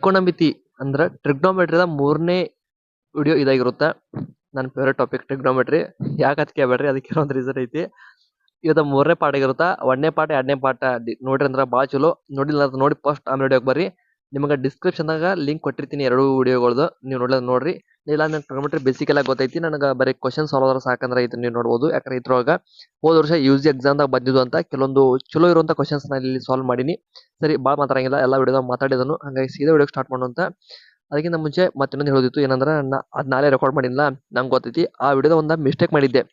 ತ್ರಿಕೋನಮಿತಿ ಅಂದ್ರೆ ಟ್ರಿಗ್ನೋಮೆಟ್ರಿದ 3ನೇ ವಿಡಿಯೋ ಇದಾಗಿರುತ್ತೆ. ನನ್ನ ಫೇವ್ರೇಟ್ ಟಾಪಿಕ್ ಟ್ರಿಗ್ನೋಮೆಟ್ರಿ. ಯಾಕಂತ ಕೇಳ್ಬೇಡ್ರಿ, ಅದಕ್ಕೆ ಒಂದು ರೀಸನ್ ಐತಿ. ಇದು 3ನೇ ಪಾಠ ಆಗಿರುತ್ತಾ. 1ನೇ ಪಾಠ 2ನೇ ಪಾಠ ನೋಡ್ರಿ ಅಂದ್ರೆ ಭಾಳ ಚಲೋ. ನೋಡಿಲ್ಲ ಅಂತ ನೋಡಿ ಫಸ್ಟ್ ಆಮೇಲೆ ವಿಡಿಯೋಗೆ ಬರ್ರಿ. ನಿಮಗೆ ಡಿಸ್ಕ್ರಿಪ್ಷನ್ದಾಗ ಲಿಂಕ್ ಕೊಟ್ಟಿರ್ತೀನಿ ಎರಡು ವಿಡಿಯೋಗಳ್ದು, ನೀವು ನೋಡ್ರಿ. ಇಲ್ಲ ನಂಗೆ ಟ್ರಿಗ್ನೋಮೆಟ್ರಿ ಬೇಸಿಕ್ ಎಲ್ಲ ಗೊತ್ತೈತಿ, ನನಗೆ ಬರೀ ಕ್ವಶನ್ ಸಾಲ್ವ್ ಆದ್ರೆ ಸಾಕಂದ್ರೆ ಐತೆ ನೀವು ನೋಡ್ಬೋದು. ಯಾಕಂದ್ರೆ ಇದ್ರೊಳಗೆ ಹೋದ ವರ್ಷ UG ಎಕ್ಸಾಮ್ದಾಗ ಬಂದಿದ್ದು ಅಂತ ಕೆಲವೊಂದು ಚಲೋ ಇರುವಂಥ ಕ್ವಶನ್ಸ್ ನಾನು ಇಲ್ಲಿ ಸಾಲ್ವ್ ಮಾಡೀನಿ. ಸರಿ, ಭಾಳ ಮಾತಾಡಂಗಿಲ್ಲ, ಎಲ್ಲ ವಿಡಿಯೋದಾಗ ಮಾತಾಡಿದನು. ಹಂಗಾಗಿ ಸೀದಾ ವಿಡಿಯೋ ಸ್ಟಾರ್ಟ್ ಮಾಡೋಂತ. ಅದಕ್ಕಿಂತ ಮುಂಚೆ ಮತ್ತಿನ್ನೊಂದು ಹೇಳೋದಿತ್ತು ಏನಂದ್ರೆ, ಅದು ನಾಳೆ ರೆಕಾರ್ಡ್ ಮಾಡಿಲ್ಲ, ನಂಗೆ ಗೊತ್ತೈತಿ. ಆ ವಿಡಿಯೋದ ಒಂದು ಮಿಸ್ಟೇಕ್ ಮಾಡಿದ್ದೆ.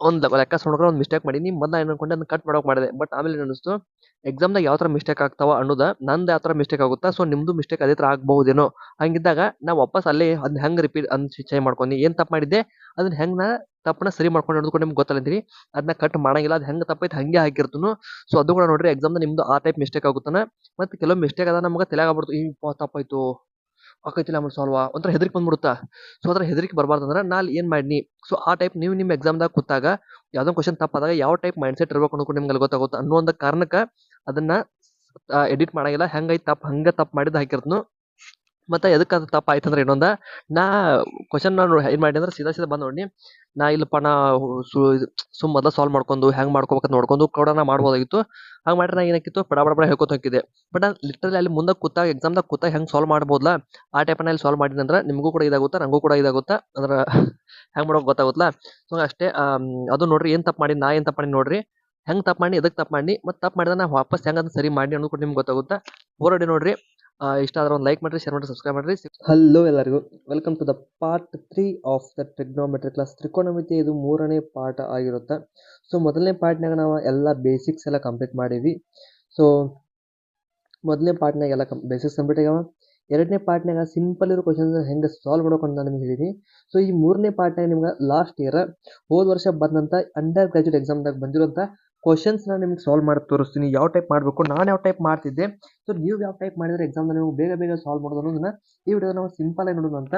ಒಂದು ಲೆಕ್ಕ ನೋಡ್ಕೊಂಡು ಒಂದು ಮಿಸ್ಟೇಕ್ ಮಾಡೀನಿ. ಮೊದಲು ಏನು ಅನ್ಕೊಂಡೆ, ಅದನ್ನ ಕಟ್ ಮಾಡೋಕೆ ಮಾಡಿದೆ. ಬಟ್ ಆಮೇಲೆ ಏನು ಅನಿಸ್ತು, ಎಕ್ಸಾಮ್ದಾಗ ಯಾವ ಥರ ಮಿಸ್ಟೇಕ್ ಆಗ್ತಾವ ಅನ್ನೋದು ನಂದು ಯಾವ ಥರ ಮಿಸ್ಟೇಕ್ ಆಗುತ್ತಾ, ಸೊ ನಿಮ್ಮದು ಮಿಸ್ಟೇಕ್ ಅದೇ ಥರ ಆಗ್ಬಹುದೇನೋ. ಹಂಗಿದ್ದಾಗ ನಾವು ವಾಪಸ್ ಅಲ್ಲೇ ಅದನ್ನ ಹೆಂಗೆ ರಿಪೀಟ್ ಚೇಂಜ್ ಮಾಡ್ಕೊಂಡು ಏನು ತಪ್ಪು ಮಾಡಿದ್ದೆ ಅದನ್ನ ಹೆಂಗೆ ನಾ ತಪ್ಪನ್ನ ಸರಿ ಮಾಡ್ಕೊಂಡು ಹಿಡಿದುಕೊಂಡು ನಿಮ್ಗೆ ಗೊತ್ತಲ್ಲಂತೀರಿ. ಅದನ್ನ ಕಟ್ ಮಾಡಂಗಿಲ್ಲ, ಅದು ಹೆಂಗೆ ತಪ್ಪೈತೆ ಹಂಗೆ ಹಾಕಿರ್ತನು. ಸೊ ಅದು ಕೂಡ ನೋಡ್ರಿ, ಎಕ್ಸಾಮ್ದಾಗ ನಿಮ್ದು ಆ ಟೈಪ್ ಮಿಸ್ಟೇಕ್ ಆಗುತ್ತಾನೆ. ಮತ್ತು ಕೆಲವು ಮಿಸ್ಟೇಕ್ ಅದ ನಮಗೆ ತಲೆಯಾಗ್ಬಿಡ್ತು, ಈ ತಪ್ಪಾಯ್ತು ಆಕೈತಿಲ್ಲ ಆಮೇಲೆ ಸಾಲ್ವ ಒಂಥರ ಹೆದರಿಕೆ ಬಂದ್ಬಿಡುತ್ತಾ. ಸೊ ಅದ್ರ ಹೆದರಿಕೆ ಬರಬಾರ್ದಂದ್ರೆ ನಾನು ಏನು ಮಾಡೀನಿ, ಸೊ ಆ ಟೈಪ್ ನೀವು ನಿಮ್ಮ ಎಕ್ಸಾಮ್ದಾಗ ಕೂತಾಗ ಯಾವುದೋ ಕ್ವಶನ್ ತಪ್ಪಾದಾಗ ಯಾವ ಟೈಪ್ ಮೈಂಡ್ ಸೆಟ್ ಇರಬೇಕು ಅನ್ನೋದು ನಿಮ್ಗೆ ಗೊತ್ತಾಗುತ್ತೆ ಅನ್ನೋ ಒಂದು ಕಾರಣಕ್ಕೆ ಅದನ್ನ ಎಡಿಟ್ ಮಾಡಂಗಿಲ್ಲ. ಹೆಂಗೈತೆ ತಪ್ಪು ಮಾಡಿದ್ದು ಹಾಕಿರ್ತನು. ಮತ್ತು ಎದಕ್ಕೆ ಅದು ತಪ್ಪು ಆಯ್ತು ಅಂದ್ರೆ ಇನ್ನೊಂದು, ನಾ ಕ್ವಶನ್ ನಾನು ಏನು ಮಾಡಿ ಅಂದ್ರೆ ಸೀದಾ ಬಂದು ನೋಡಿ, ನಾ ಇಲ್ಲಪ್ಪ ನಾ ಮೊದಲು ಸಾಲ್ವ್ ಮಾಡ್ಕೊಂಡು ಹೆಂಗೆ ಮಾಡ್ಕೋಬೇಕಂತ ನೋಡ್ಕೊಂಡು ಕೂಡ ನಾ ಮಾಡ್ಬೋದಾಗಿತ್ತು. ಹಂಗೆ ಮಾಡಿದ್ರೆ ನಾ ಏನಾಕಿತ್ತು, ಪಡ ಹೇಳ್ಕೊತ ಹೋಗಿದ್ದೆ. ಬಟ್ ನಾನು ಲಿಟ್ರಲಿ ಅಲ್ಲಿ ಮುಂದೆ ಕೂತಾಗ ಎಕ್ಸಾಮ್ದಾಗ ಕೂತಾಗ ಹೆಂಗೆ ಸಾಲ್ವ್ ಮಾಡ್ಬೋದಲ್ಲ, ಆ ಟೈಪನ್ನ ಇಲ್ಲಿ ಸಾಲ್ವ್ ಮಾಡಿದ್ರೆ ಅಂದ್ರೆ ನಿಮಗೂ ಕೂಡ ಇದಾಗುತ್ತೆ, ನನಗೂ ಕೂಡ ಇದಾಗುತ್ತೆ. ಅಂದ್ರೆ ಹೆಂಗೆ ಮಾಡೋಕೆ ಗೊತ್ತಾಗುತ್ತಲ್ಲ. ಸೊ ಅಷ್ಟೇ. ಅದು ನೋಡ್ರಿ, ಏನು ತಪ್ಪು ಮಾಡಿ, ನಾ ಏನು ತಪ್ಪು ಮಾಡಿ ನೋಡ್ರಿ, ಹೆಂಗೆ ತಪ್ಪು ಮಾಡಿ, ಎದಕ್ಕೆ ತಪ್ಪು ಮಾಡಿ, ಮತ್ತು ತಪ್ಪು ಮಾಡಿದ್ರೆ ನಾ ವಾಪಸ್ ಹೆಂಗೆ ಅದನ್ನ ಸರಿ ಮಾಡಿ ಅನ್ನೋದು ಕೂಡ ನಿಮ್ಗೆ ಗೊತ್ತಾಗುತ್ತೆ. ಪೂರಡಿ ನೋಡ್ರಿ. ಇಷ್ಟ ಆದ್ರೆ ಒಂದು ಲೈಕ್ ಮಾಡಿರಿ, ಶೇರ್ ಮಾಡಿ, ಸಬ್ಸ್ಕ್ರೈಬ್ ಮಾಡಿರಿ. ಹಲೋ ಎಲ್ಲರಿಗೂ, welcome to the part 3 of the trigonometry class. ತ್ರಿಕೋನಮಿತಿ ಇದು 3ನೇ ಪಾಠ ಆಗಿರುತ್ತೆ. ಸೊ ಮೊದಲನೇ ಪಾರ್ಟ್ನಾಗ ನಾವು ಎಲ್ಲ ಬೇಸಿಕ್ಸ್ ಎಲ್ಲ ಕಂಪ್ಲೀಟ್ ಮಾಡೀವಿ. ಸೊ ಮೊದಲನೇ ಪಾರ್ಟ್ನಾಗ ಎಲ್ಲ ಬೇಸಿಕ್ಸ್ ಕಂಪ್ಲೀಟ್ ಆಗ್ಯಾವ. 2ನೇ ಪಾರ್ಟ್ನಾಗ ಸಿಂಪಲ್ ಇರೋ ಕ್ವಶನ್ಸ್ ಹೆಂಗೆ ಸಾಲ್ವ್ ಮಾಡ್ಬೇಕು ಅಂತ ನಿಮ್ಗೆ ಹೇಳಿದ್ದೀನಿ. ಸೊ ಈ 3ನೇ ಪಾರ್ಟ್ನಾಗ ನಿಮ್ಗೆ ಲಾಸ್ಟ್ ಇಯರ್ ಹೋದ ವರ್ಷ ಬಂದಂಥ ಅಂಡರ್ ಗ್ರಾಜುಯೇಟ್ ಎಕ್ಸಾಮ್ದಾಗ ಬಂದಿರೋಂಥ ಕ್ವಶನ್ಸ್ನ ನಿಮ್ಗೆ ಸಾಲ್ವ್ ಮಾಡಿ ತೋರಿಸ್ತೀನಿ. ಯಾವ ಟೈಪ್ ಮಾಡಬೇಕು, ನಾನು ಯಾವ ಟೈಪ್ ಮಾಡ್ತಿದ್ದೆ, ಸೊ ನೀವು ಯಾವ ಟೈಪ್ ಮಾಡಿದ್ರೆ ಎಕ್ಸಾಮ್ನ ನೀವು ಬೇಗ ಸಾಲ್ವ್ ಮಾಡೋದು ಅನ್ನೋದನ್ನ ಈ ವಿಡಿಯೋ ನಾವು ಸಿಂಪಲ್ ಆಗಿ ನೋಡೋಣ ಅಂತ.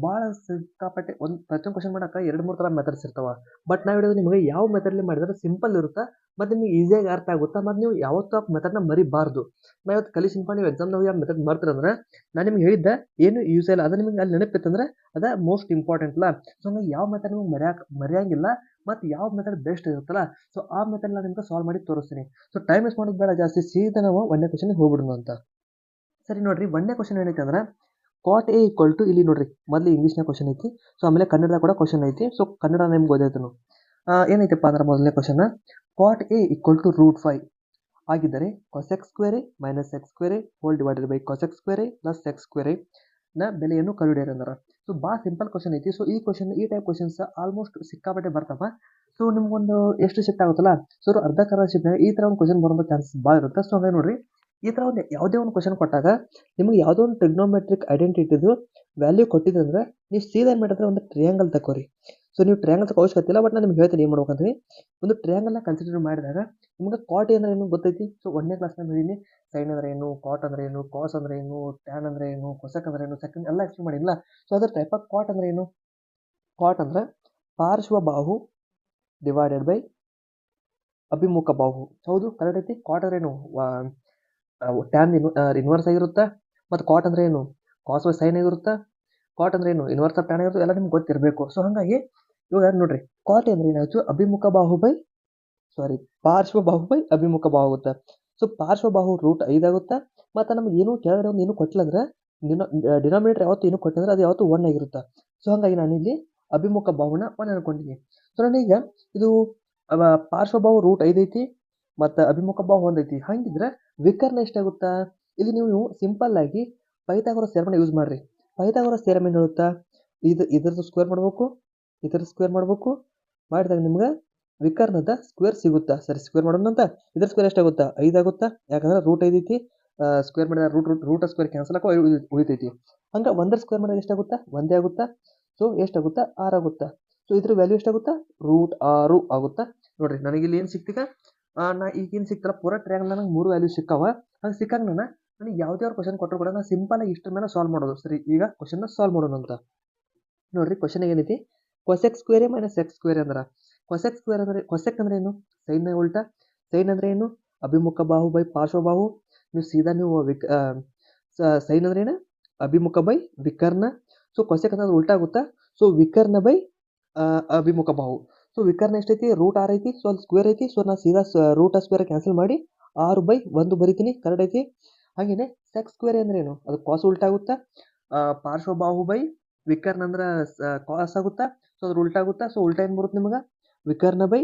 ಭಾಳ ಸಿಕ್ಕಾಪಟ್ಟೆ ಪ್ರತಿಯೊಂದು ಕ್ವಶನ್ ಮಾಡೋಕೆ 2-3 ಥರ ಮೆಥಡ್ಸ್ ಇರ್ತಾವ. ಬಟ್ ನಾವು ಹಿಡಿದು ನಿಮಗೆ ಯಾವ ಮೆಥಡ್ಲಿ ಮಾಡಿದ್ರೆ ಸಿಂಪಲ್ ಇರುತ್ತಾ ಮತ್ತು ನಿಮಗೆ ಈಸಿಯಾಗಿ ಅರ್ಥ ಆಗುತ್ತಾ, ಮತ್ತು ನೀವು ಯಾವತ್ತೂ ಆ ಮೆಥಡ್ನ ಮರಿಬಾರ್ದು. ನಾವು ಇವತ್ತು ಕಲಿಸಿನಪ್ಪ, ನೀವು ಎಕ್ಸಾಮ್ದಾಗ ಯಾವ ಮೆಥಡ್ ಮಾಡ್ತೀರಂದ್ರೆ ನಾನು ನಿಮ್ಗೆ ಹೇಳಿದ್ದೆ ಏನು ಯೂಸ್ ಇಲ್ಲ, ಅದು ನಿಮಗೆ ಅಲ್ಲಿ ನೆನಪಿತ್ತಂದ್ರೆ ಅದ ಮೋಸ್ಟ್ ಇಂಪಾರ್ಟೆಂಟ್ ಅಲ್ಲ. ಸೊ ಹಂಗಾಗಿ ಯಾವ ಮೆಥಡ್ ನಿಮ್ಗೆ ಮರೆಯಂಗಿಲ್ಲ, ಮತ್ತು ಯಾವ ಮೆಥಡ್ ಬೆಸ್ಟ್ ಇರುತ್ತಲ್ಲ, ಸೊ ಆ ಮೆಥಡ್ ನಾನು ನಿಮ್ಗೆ ಸಾಲ್ವ್ ಮಾಡಿ ತೋರಿಸ್ತೀನಿ. ಸೊ ಟೈಮ್ ವೇಸ್ಟ್ ಮಾಡೋದು ಬೇಡ ಜಾಸ್ತಿ, ಸೀದಾ ನಾವು 1ನೇ ಕ್ವಶನ್ಗೆ ಹೋಗ್ಬಿಡೋಣ ಅಂತ. ಸರಿ ನೋಡ್ರಿ, 1ನೇ ಕ್ವಶನ್ ಏನೈತೆ ಅಂದ್ರೆ cot A = ಇಲ್ಲಿ ನೋಡ್ರಿ, ಮೊದಲು ಇಂಗ್ಲೀಷ್ನ ಕ್ವಶನ್ ಐತಿ. ಸೊ ಆಮೇಲೆ ಕನ್ನಡದಾಗ ಕೂಡ ಕ್ವಶನ್ ಐತಿ. ಸೊ ಕನ್ನಡ ನಿಮ್ಗೆ ಗೊತ್ತಾಯ್ತು. ಏನೈತಪ್ಪ ಅಂದ್ರೆ ಮೊದಲನೇ ಕ್ವಶನ್, cot A = √5 ಆಗಿದ್ದರೆ cos x² - x² / cos x² + x² ನ ಬೆಲೆಯನ್ನು ಕಂಡುಹಿಡಿಯಿರಿ ಅಂದಾರ. ಸೊ ಭಾಳ ಸಿಂಪಲ್ ಕ್ವಶನ್ ಐತಿ. ಸೊ ಈ ಟೈಪ್ ಕ್ವಶನ್ಸ್ ಆಲ್ಮೋಸ್ಟ್ ಸಿಕ್ಕಾಪಟ್ಟೆ ಬರ್ತಾವ. ಸೊ ನಿಮ್ಗೊಂದು ಎಷ್ಟು ಶಿಫ್ಟ್ ಆಗುತ್ತಲ್ಲ, ಸೊ ಅರ್ಧ ಶಿಫ್ಟ್ನಾಗ ಈ ಥರ ಒಂದು ಕ್ವಶನ್ ಬರೋಂಥ ಚಾನ್ಸಸ್ ಭಾಳ ಇರುತ್ತೆ. ಸೊ ಹಾಗಾಗಿ ನೋಡ್ರಿ, ಈ ಥರ ಒಂದು ಯಾವುದೇ ಒಂದು ಕ್ವಶನ್ ಕೊಟ್ಟಾಗ ನಿಮಗೆ ಯಾವುದೋ ಒಂದು ಟ್ರಿಗ್ನೋಮೆಟ್ರಿಕ್ ಐಡೆಂಟಿಟಿದು ವ್ಯಾಲ್ಯೂ ಕೊಟ್ಟಿದೆ ಅಂದರೆ ನೀವು ಸೀದಾ ಏನು ಮಾಡಿದ್ರೆ ಒಂದು ಟ್ರಯಾಂಗಲ್ ತಗೋರಿ. ಸೊ ನೀವು ಟ್ರಯಾಂಗಲ್ ತಗೋ ಅವಶ್ಯಕತೆ ಇಲ್ಲ, ಬಟ್ ನಾನು ನಿಮ್ಗೆ ಹೇಳ್ತೀನಿ ಏನು ಮಾಡ್ಬೇಕಂದ್ರೆ, ಒಂದು ಟ್ರಯಾಂಗಲ್ನ ಕನ್ಸಿಡರ್ ಮಾಡಿದಾಗ ನಿಮ್ಗೆ cot A ಅಂದ್ರೆ ಏನು ಗೊತ್ತೈತಿ. ಸೊ 1ನೇ ಕ್ಲಾಸ್ನಾಗ ಹೇಳಿನಿ, ಸೈನ್ ಅಂದ್ರೆ ಏನು, ಕಾಟ್ ಅಂದ್ರೆ ಏನು, ಕಾಸ್ ಅಂದ್ರೆ ಏನು, ಟ್ಯಾನ್ ಅಂದ್ರೆ ಏನು, ಕೊಸೆಕ್ ಅಂದ್ರೆ ಏನು, ಸೆಕೆಂಡ್ ಎಲ್ಲ ಎಕ್ಸ್ಪ್ಲೇನ್ ಮಾಡಿಲ್ಲ. ಸೊ ಅದರ ಟೈಪ್ ಆಫ್ cot ಅಂದ್ರೆ ಏನು, cot ಅಂದ್ರೆ ಪಾರ್ಶ್ವಬಾಹು ಡಿವೈಡೆಡ್ ಬೈ ಅಭಿಮುಖ ಬಾಹು. ಹೌದು, ಕರೆಕ್ಟ್ ಐತಿ. cot ಅಂದ್ರೆ ಏನು, ಟ್ಯಾನ್ ಇನ್ವರ್ಸ್ ಆಗಿರುತ್ತಾ. ಮತ್ತು cot ಅಂದ್ರೆ ಏನು, ಕಾಸ್ ಬೈ ಸೈನ್ ಆಗಿರುತ್ತಾ. cot ಅಂದ್ರೆ ಏನು, ಇನ್ವರ್ಸ್ ಆಫ್ ಟ್ಯಾನ್ ಆಗಿರುತ್ತೆ. ಎಲ್ಲ ನಿಮ್ಗೆ ಗೊತ್ತಿರಬೇಕು. ಸೊ ಹಾಗಾಗಿ ಇವಾಗ ನೋಡ್ರಿ, cot ಅಂದ್ರೆ ಏನಾಯ್ತು, ಪಾರ್ಶ್ವಬಾಹು ಬೈ ಅಭಿಮುಖ ಬಾಹು ಆಗುತ್ತೆ. ಸೊ ಪಾರ್ಶ್ವಬಾಹು √5 ಆಗುತ್ತಾ. ಮತ್ತು ನಮ್ಗೆ ಏನು ಕೆಳಗಡೆ ಒಂದು ಏನು ಕೊಟ್ಟಿಲ್ಲ ಅಂದ್ರೆ ಡಿನಾಮಿನೇಟರ್ ಯಾವತ್ತು ಏನು ಕೊಟ್ಟಿಲ್ಲ ಅಂದ್ರೆ ಅದು ಯಾವತ್ತು 1 ಆಗಿರುತ್ತೆ. ಸೊ ಹಾಗಾಗಿ ನಾನು ಇಲ್ಲಿ ಅಭಿಮುಖ ಬಾಹುನ 1 ಅನ್ಕೊಂಡಿದ್ದೀನಿ. ಸೊ ನಾನೀಗ ಇದು ಪಾರ್ಶ್ವಬಾಹು √5 ಐತಿ ಮತ್ತು ಅಭಿಮುಖ ಬಾಹು 1 ಐತಿ. ಹಾಗಿದ್ರೆ ವಿಕರ್ಣ ಎಷ್ಟಾಗುತ್ತಾ, ಇಲ್ಲಿ ನೀವು ಸಿಂಪಲ್ ಆಗಿ ಪೈಥಾಗೋರಸ್ ಥಿಯರಮ್ ಯೂಸ್ ಮಾಡಿರಿ. ಪೈಥಾಗೋರಸ್ ಥಿಯರಮ್ ಏನು ಹೇಳುತ್ತಾ, ಇದರದ್ದು ಸ್ಕ್ವೇರ್ ಮಾಡಬೇಕು, ಇದರ ಸ್ಕ್ವೇರ್ ಮಾಡಬೇಕು, ಮಾಡಿದಾಗ ನಿಮ್ಗೆ ವಿಕರ್ಣದ ಸ್ಕ್ವೇರ್ ಸಿಗುತ್ತಾ. ಸರಿ, ಸ್ಕ್ವೇರ್ ಮಾಡೋಣ ಅಂತ. ಇದರ ಸ್ಕ್ವೇರ್ ಎಷ್ಟಾಗುತ್ತಾ, 5 ಆಗುತ್ತಾ, ಯಾಕಂದ್ರೆ √5 ಐತಿ. ಸ್ಕ್ವೇರ್ ಮಾಡಿದಾಗ ರೂಟ್ ಸ್ಕ್ವೇರ್ ಕ್ಯಾನ್ಸಲ್ ಹಾಕೋ ಉಳಿತೈತಿ. ಹಂಗೆ 1ರ ಸ್ಕ್ವೇರ್ ಮಾಡಿದಾಗ ಎಷ್ಟಾಗುತ್ತಾ, 1 ಆಗುತ್ತಾ. ಸೊ ಎಷ್ಟಾಗುತ್ತಾ, 6 ಆಗುತ್ತಾ. ಸೊ ಇದ್ರ ವ್ಯಾಲ್ಯೂ ಎಷ್ಟಾಗುತ್ತಾ, √6 ಆಗುತ್ತಾ. ನೋಡ್ರಿ, ನನಗೆ ಇಲ್ಲಿ ಏನು ಸಿಕ್ತೀಗ, ನಾ ಈಗೇನು ಸಿಕ್ತಲ್ಲ ಪೂರ ಟ್ರಯಾಂಗಲ್ ನನಗೆ 3 ವ್ಯಾಲ್ಯೂ ಸಿಕ್ಕಾವ. ಹಂಗೆ ಸಿಕ್ಕಾಗ ನನಗೆ ಯಾವುದೇ ಕ್ವಶನ್ ಕೊಟ್ಟರು ಕೂಡ ನಾನು ಸಿಂಪಲ್ ಆಗಿ ಇಷ್ಟರ ಮೇಲೆ ಸಾಲ್ವ್ ಮಾಡೋದು. ಸರಿ, ಈಗ ಕ್ವಶನ್ನ ಸಾಲ್ವ್ ಮಾಡೋಣ ಅಂತ. ನೋಡ್ರಿ, ಕ್ವಶನ್ ಏನೈತಿ, cos x² - x² ಅಂದ್ರೆ ಕೊಸೆಕ್ ಅಂದ್ರೆ ಏನು, ಸೈನ್ ಉಲ್ಟಾ. ಸೈನ್ ಅಂದ್ರೆ ಏನು, ಅಭಿಮುಖ ಬಾಹು ಬೈ ಪಾರ್ಶ್ವಬಾಹು. ನೀವು ಸೀದಾ ನೀವು ಸೈನ್ ಅಂದ್ರೆ ಏನು, ಅಭಿಮುಖ ಬೈ ವಿಕರ್ಣ. ಸೊ ಕೊಸೆಕ್ ಅನ್ನೋದು ಉಲ್ಟಾ ಆಗುತ್ತಾ. ಸೊ ವಿಕರ್ಣ ಬೈ ಅಭಿಮುಖ ಬಾಹು. ಸೊ ವಿಕರ್ಣ ಎಷ್ಟೈತಿ √6 ಐತಿ. ಸೊ ಅಲ್ಲಿ ಸ್ಕ್ವೇರ್ ಐತಿ. ಸೊ ನಾನು ಸೀದಾ √² ಕ್ಯಾನ್ಸಲ್ ಮಾಡಿ 6/1 ಬರಿತೀನಿ. ಕರೆಕ್ಟ್ ಐತಿ. ಹಾಗೇನೆ ಸೆಕ್ ಸ್ಕ್ವೇರ್ ಅಂದ್ರೆ ಏನು, ಅದು ಕಾಸ್ ಉಲ್ಟಾ ಆಗುತ್ತಾ. ಪಾರ್ಶ್ವಬಾಹು ಬೈ ವಿಕರ್ಣ ಅಂದ್ರೆ ಕಾಸ್ ಆಗುತ್ತಾ. ಸೊ ಅದ್ರ ಉಲ್ಟಾ ಆಗುತ್ತಾ. ಸೊ ಉಲ್ಟಾ ಏನು ಬರುತ್ತೆ ನಿಮಗೆ, ವಿಕರ್ಣ ಬೈ